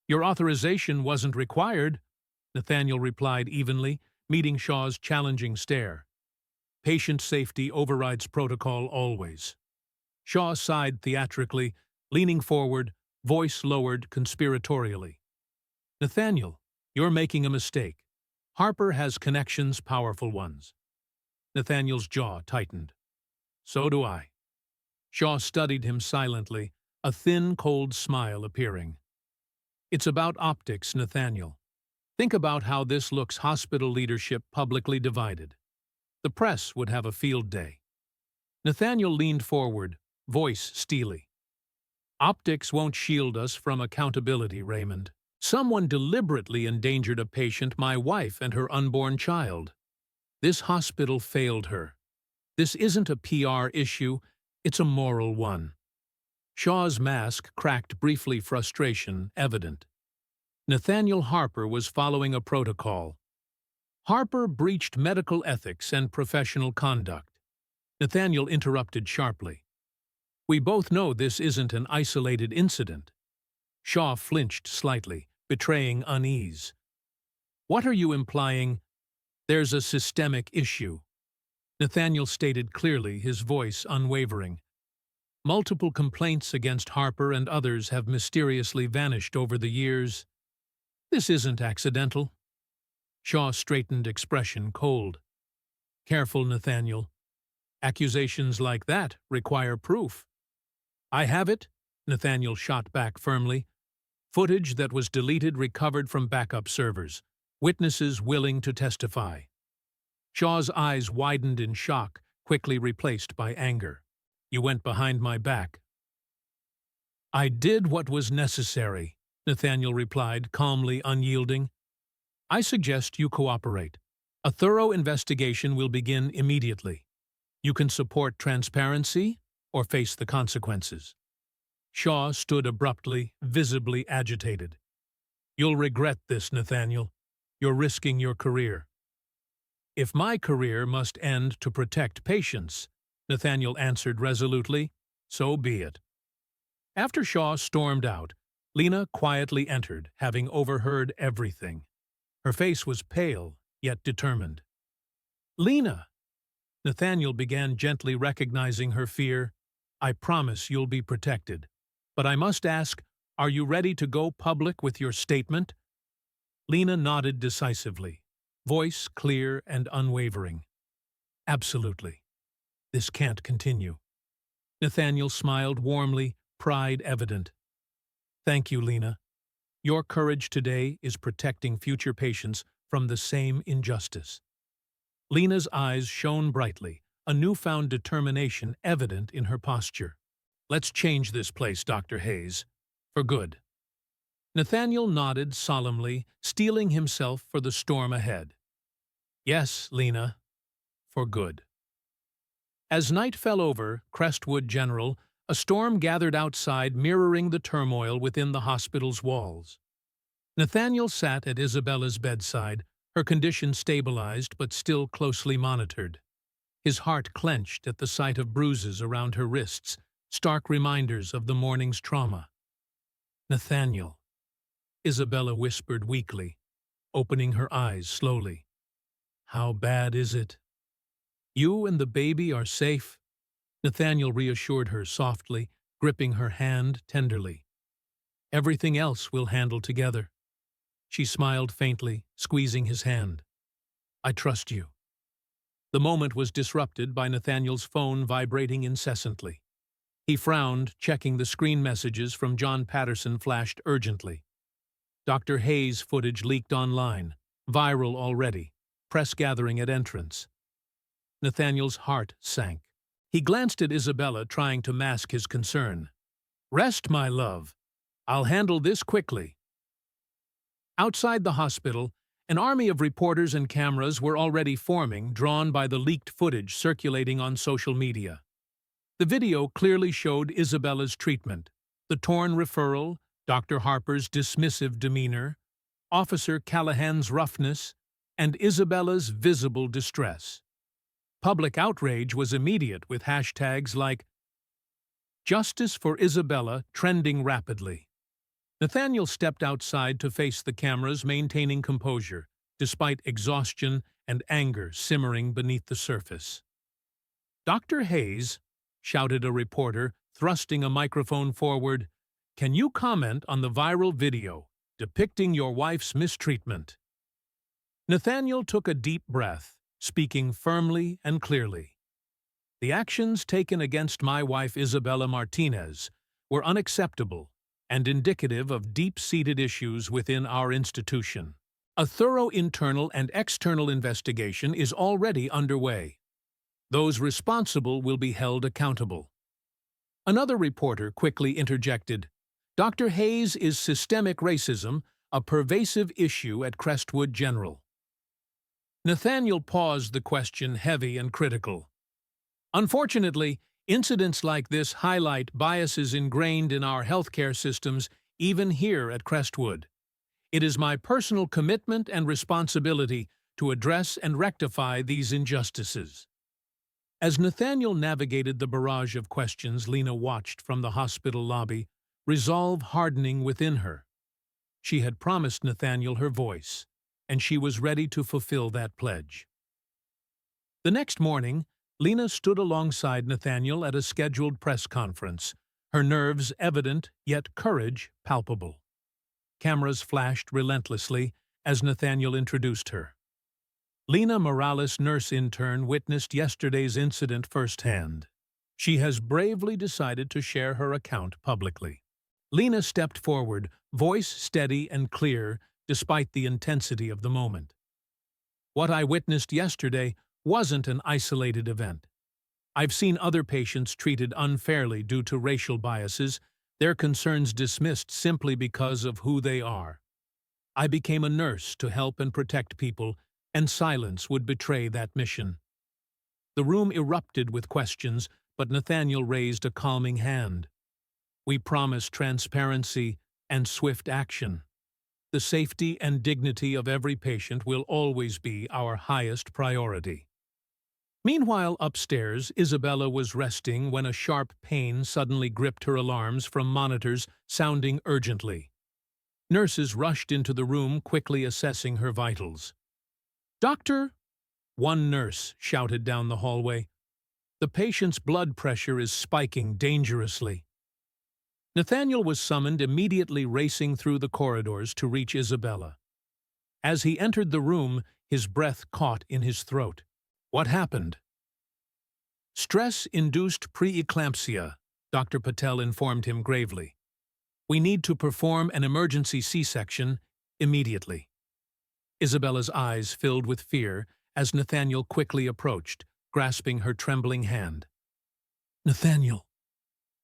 Speaker 1: Your authorization wasn't required, Nathaniel replied evenly, meeting Shaw's challenging stare. Patient safety overrides protocol always. Shaw sighed theatrically, leaning forward, voice lowered conspiratorially. Nathaniel, you're making a mistake. Harper has connections, powerful ones. Nathaniel's jaw tightened. So do I. Shaw studied him silently, a thin, cold smile appearing. It's about optics, Nathaniel. Think about how this looks: hospital leadership publicly divided. The press would have a field day. Nathaniel leaned forward, voice steely. Optics won't shield us from accountability, Raymond. Someone deliberately endangered a patient, my wife and her unborn child. This hospital failed her. This isn't a PR issue, it's a moral one. Shaw's mask cracked briefly, frustration evident. Nathaniel Harper was following a protocol. Harper breached medical ethics and professional conduct. Nathaniel interrupted sharply. We both know this isn't an isolated incident. Shaw flinched slightly, betraying unease. What are you implying? There's a systemic issue. Nathaniel stated clearly, his voice unwavering. Multiple complaints against Harper and others have mysteriously vanished over the years. This isn't accidental. Shaw straightened, expression cold. Careful, Nathaniel. Accusations like that require proof. I have it, Nathaniel shot back firmly. Footage that was deleted, recovered from backup servers. Witnesses willing to testify. Shaw's eyes widened in shock, quickly replaced by anger. You went behind my back. I did what was necessary, Nathaniel replied, calmly unyielding. I suggest you cooperate. A thorough investigation will begin immediately. You can support transparency or face the consequences. Shaw stood abruptly, visibly agitated. You'll regret this, Nathaniel. You're risking your career. If my career must end to protect patients, Nathaniel answered resolutely, so be it. After Shaw stormed out, Lena quietly entered, having overheard everything. Her face was pale, yet determined. "Lena!" Nathaniel began, gently recognizing her fear. "I promise you'll be protected. But I must ask, are you ready to go public with your statement?" Lena nodded decisively, voice clear and unwavering. "Absolutely. This can't continue." Nathaniel smiled warmly, pride evident. "Thank you, Lena. Your courage today is protecting future patients from the same injustice." Lena's eyes shone brightly, a newfound determination evident in her posture. "Let's change this place, Dr. Hayes. For good." Nathaniel nodded solemnly, steeling himself for the storm ahead. "Yes, Lena, for good." As night fell over Crestwood General, a storm gathered outside, mirroring the turmoil within the hospital's walls. Nathaniel sat at Isabella's bedside, her condition stabilized but still closely monitored. His heart clenched at the sight of bruises around her wrists, stark reminders of the morning's trauma. "Nathaniel," Isabella whispered weakly, opening her eyes slowly. "How bad is it?" "You and the baby are safe," Nathaniel reassured her softly, gripping her hand tenderly. "Everything else we'll handle together." She smiled faintly, squeezing his hand. "I trust you." The moment was disrupted by Nathaniel's phone vibrating incessantly. He frowned, checking the screen messages from John Patterson flashed urgently. Dr. Hayes' footage leaked online, viral already, press gathering at entrance. Nathaniel's heart sank. He glanced at Isabella, trying to mask his concern. "Rest, my love. I'll handle this quickly." Outside the hospital, an army of reporters and cameras were already forming, drawn by the leaked footage circulating on social media. The video clearly showed Isabella's treatment, the torn referral, Dr. Harper's dismissive demeanor, Officer Callahan's roughness, and Isabella's visible distress. Public outrage was immediate, with hashtags like "Justice for Isabella" trending rapidly. Nathaniel stepped outside to face the cameras, maintaining composure, despite exhaustion and anger simmering beneath the surface. "Dr. Hayes," shouted a reporter, thrusting a microphone forward, "can you comment on the viral video depicting your wife's mistreatment?" Nathaniel took a deep breath, speaking firmly and clearly. "The actions taken against my wife Isabella Martinez were unacceptable and indicative of deep-seated issues within our institution. A thorough internal and external investigation is already underway. Those responsible will be held accountable." Another reporter quickly interjected, "Dr. Hayes, is systemic racism a pervasive issue at Crestwood General?" Nathaniel paused, the question heavy and critical. "Unfortunately, incidents like this highlight biases ingrained in our healthcare systems, even here at Crestwood. It is my personal commitment and responsibility to address and rectify these injustices." As Nathaniel navigated the barrage of questions, Lena watched from the hospital lobby, resolve hardening within her. She had promised Nathaniel her voice, and she was ready to fulfill that pledge. The next morning, Lena stood alongside Nathaniel at a scheduled press conference, her nerves evident, yet courage palpable. Cameras flashed relentlessly as Nathaniel introduced her. Lena Morales, nurse intern, witnessed yesterday's incident firsthand. She has bravely decided to share her account publicly. Lena stepped forward, voice steady and clear, despite the intensity of the moment. "What I witnessed yesterday wasn't an isolated event. I've seen other patients treated unfairly due to racial biases, their concerns dismissed simply because of who they are. I became a nurse to help and protect people, and silence would betray that mission." The room erupted with questions, but Nathaniel raised a calming hand. "We promise transparency and swift action. The safety and dignity of every patient will always be our highest priority." Meanwhile, upstairs, Isabella was resting when a sharp pain suddenly gripped her alarms from monitors sounding urgently. Nurses rushed into the room, quickly assessing her vitals. "Doctor!" one nurse shouted down the hallway. "The patient's blood pressure is spiking dangerously." Nathaniel was summoned, immediately racing through the corridors to reach Isabella. As he entered the room, his breath caught in his throat. "What happened?" "Stress-induced preeclampsia," Dr. Patel informed him gravely. "We need to perform an emergency C-section immediately." Isabella's eyes filled with fear as Nathaniel quickly approached, grasping her trembling hand. "Nathaniel,"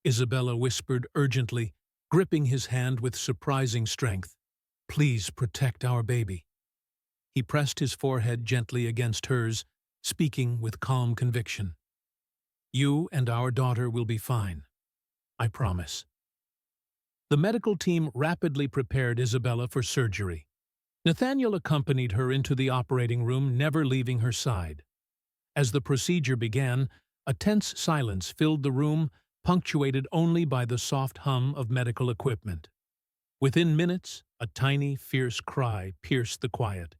Speaker 1: Isabella whispered urgently, gripping his hand with surprising strength. "Please protect our baby." He pressed his forehead gently against hers, speaking with calm conviction. "You and our daughter will be fine. I promise." The medical team rapidly prepared Isabella for surgery. Nathaniel accompanied her into the operating room, never leaving her side. As the procedure began, a tense silence filled the room, punctuated only by the soft hum of medical equipment. Within minutes, a tiny, fierce cry pierced the quiet.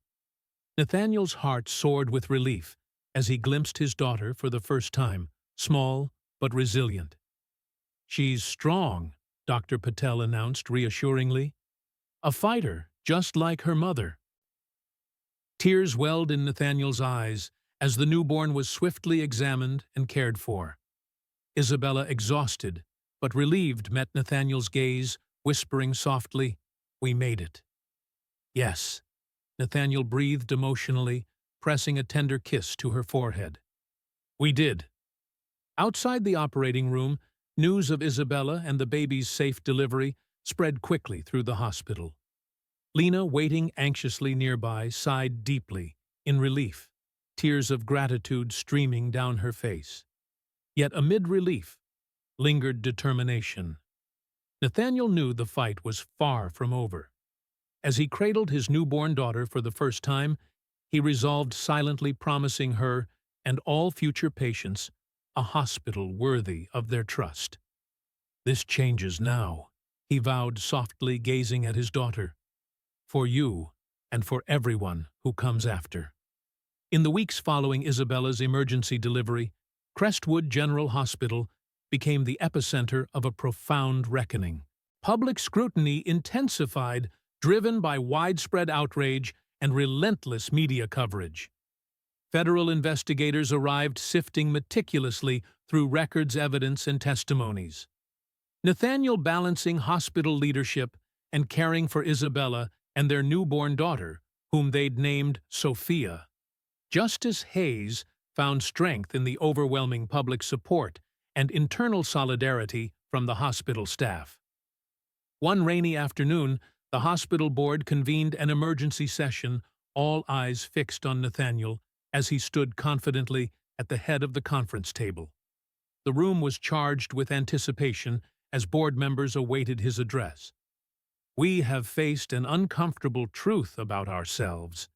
Speaker 1: Nathaniel's heart soared with relief as he glimpsed his daughter for the first time, small but resilient. "She's strong," Dr. Patel announced reassuringly. "A fighter, just like her mother." Tears welled in Nathaniel's eyes as the newborn was swiftly examined and cared for. Isabella, exhausted but relieved, met Nathaniel's gaze, whispering softly, "We made it." "Yes," Nathaniel breathed emotionally, pressing a tender kiss to her forehead. "We did." Outside the operating room, news of Isabella and the baby's safe delivery spread quickly through the hospital. Lena, waiting anxiously nearby, sighed deeply, in relief, tears of gratitude streaming down her face. Yet amid relief lingered determination. Nathaniel knew the fight was far from over. As he cradled his newborn daughter for the first time, he resolved, silently promising her and all future patients a hospital worthy of their trust. "This changes now," he vowed softly, gazing at his daughter. "For you and for everyone who comes after." In the weeks following Isabella's emergency delivery, Crestwood General Hospital became the epicenter of a profound reckoning. Public scrutiny intensified, driven by widespread outrage and relentless media coverage. Federal investigators arrived, sifting meticulously through records, evidence, and testimonies. Nathaniel, balancing hospital leadership and caring for Isabella and their newborn daughter, whom they'd named Sophia. Justice Hayes found strength in the overwhelming public support and internal solidarity from the hospital staff. One rainy afternoon, the hospital board convened an emergency session, all eyes fixed on Nathaniel as he stood confidently at the head of the conference table. The room was charged with anticipation as board members awaited his address. "We have faced an uncomfortable truth about ourselves."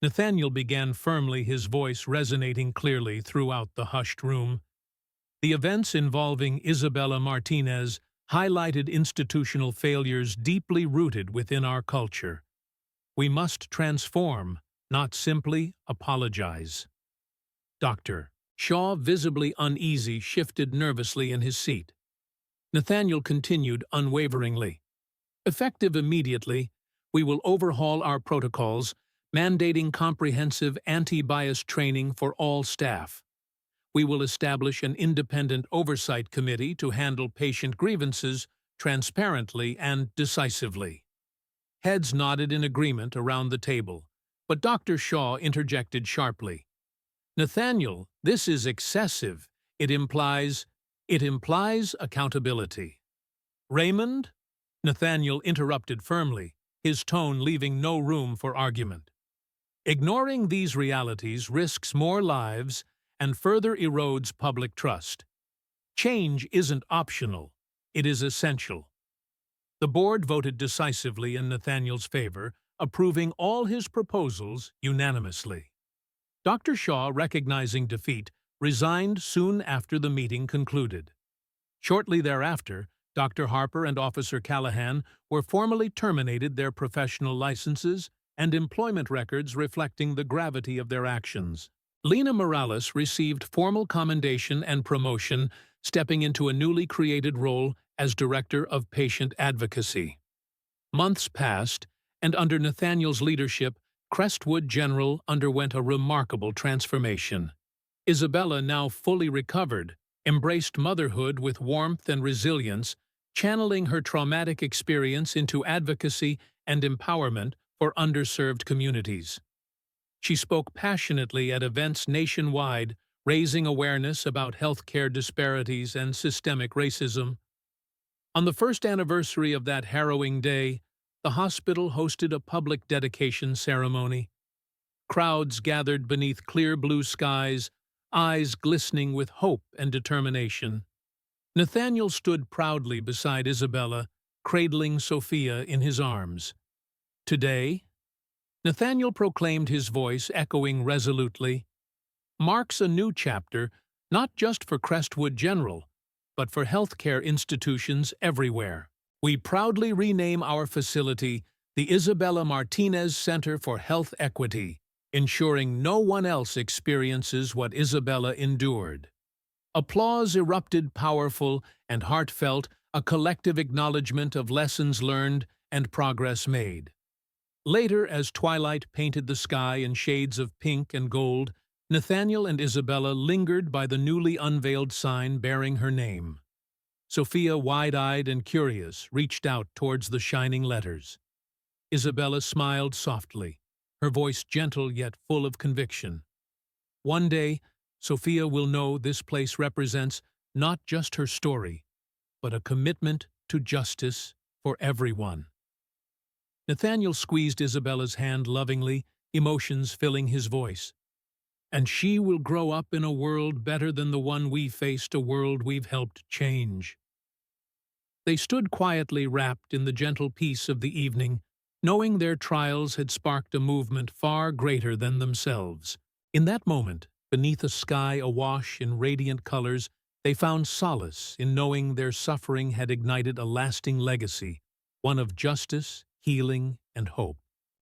Speaker 1: Nathaniel began firmly, his voice resonating clearly throughout the hushed room. "The events involving Isabella Martinez highlighted institutional failures deeply rooted within our culture. We must transform, not simply apologize." Dr. Shaw, visibly uneasy, shifted nervously in his seat. Nathaniel continued unwaveringly. "Effective immediately, we will overhaul our protocols, mandating comprehensive anti-bias training for all staff. We will establish an independent oversight committee to handle patient grievances transparently and decisively." Heads nodded in agreement around the table, but Dr. Shaw interjected sharply. "Nathaniel, this is excessive. It implies accountability." "Raymond?" Nathaniel interrupted firmly, his tone leaving no room for argument. "Ignoring these realities risks more lives and further erodes public trust. Change isn't optional, it is essential." The board voted decisively in Nathaniel's favor, approving all his proposals unanimously. Dr. Shaw, recognizing defeat, resigned soon after the meeting concluded. Shortly thereafter, Dr. Harper and Officer Callahan were formally terminated their professional licenses and employment records reflecting the gravity of their actions. Lena Morales received formal commendation and promotion, stepping into a newly created role as Director of Patient Advocacy. Months passed, and under Nathaniel's leadership, Crestwood General underwent a remarkable transformation. Isabella, now fully recovered, embraced motherhood with warmth and resilience, channeling her traumatic experience into advocacy and empowerment for underserved communities. She spoke passionately at events nationwide, raising awareness about healthcare disparities and systemic racism. On the first anniversary of that harrowing day, the hospital hosted a public dedication ceremony. Crowds gathered beneath clear blue skies, eyes glistening with hope and determination. Nathaniel stood proudly beside Isabella, cradling Sophia in his arms. Today, Nathaniel proclaimed, his voice echoing resolutely, marks a new chapter not just for Crestwood General, but for healthcare institutions everywhere. We proudly rename our facility the Isabella Martinez Center for Health Equity, ensuring no one else experiences what Isabella endured. Applause erupted, powerful and heartfelt, a collective acknowledgement of lessons learned and progress made. Later, as twilight painted the sky in shades of pink and gold, Nathaniel and Isabella lingered by the newly unveiled sign bearing her name. Sophia, wide-eyed and curious, reached out towards the shining letters. Isabella smiled softly, her voice gentle yet full of conviction. One day, Sophia will know this place represents not just her story, but a commitment to justice for everyone. Nathaniel squeezed Isabella's hand lovingly, emotions filling his voice. And she will grow up in a world better than the one we faced, a world we've helped change. They stood quietly, wrapped in the gentle peace of the evening, knowing their trials had sparked a movement far greater than themselves. In that moment, beneath a sky awash in radiant colors, they found solace in knowing their suffering had ignited a lasting legacy, one of justice, healing, and hope.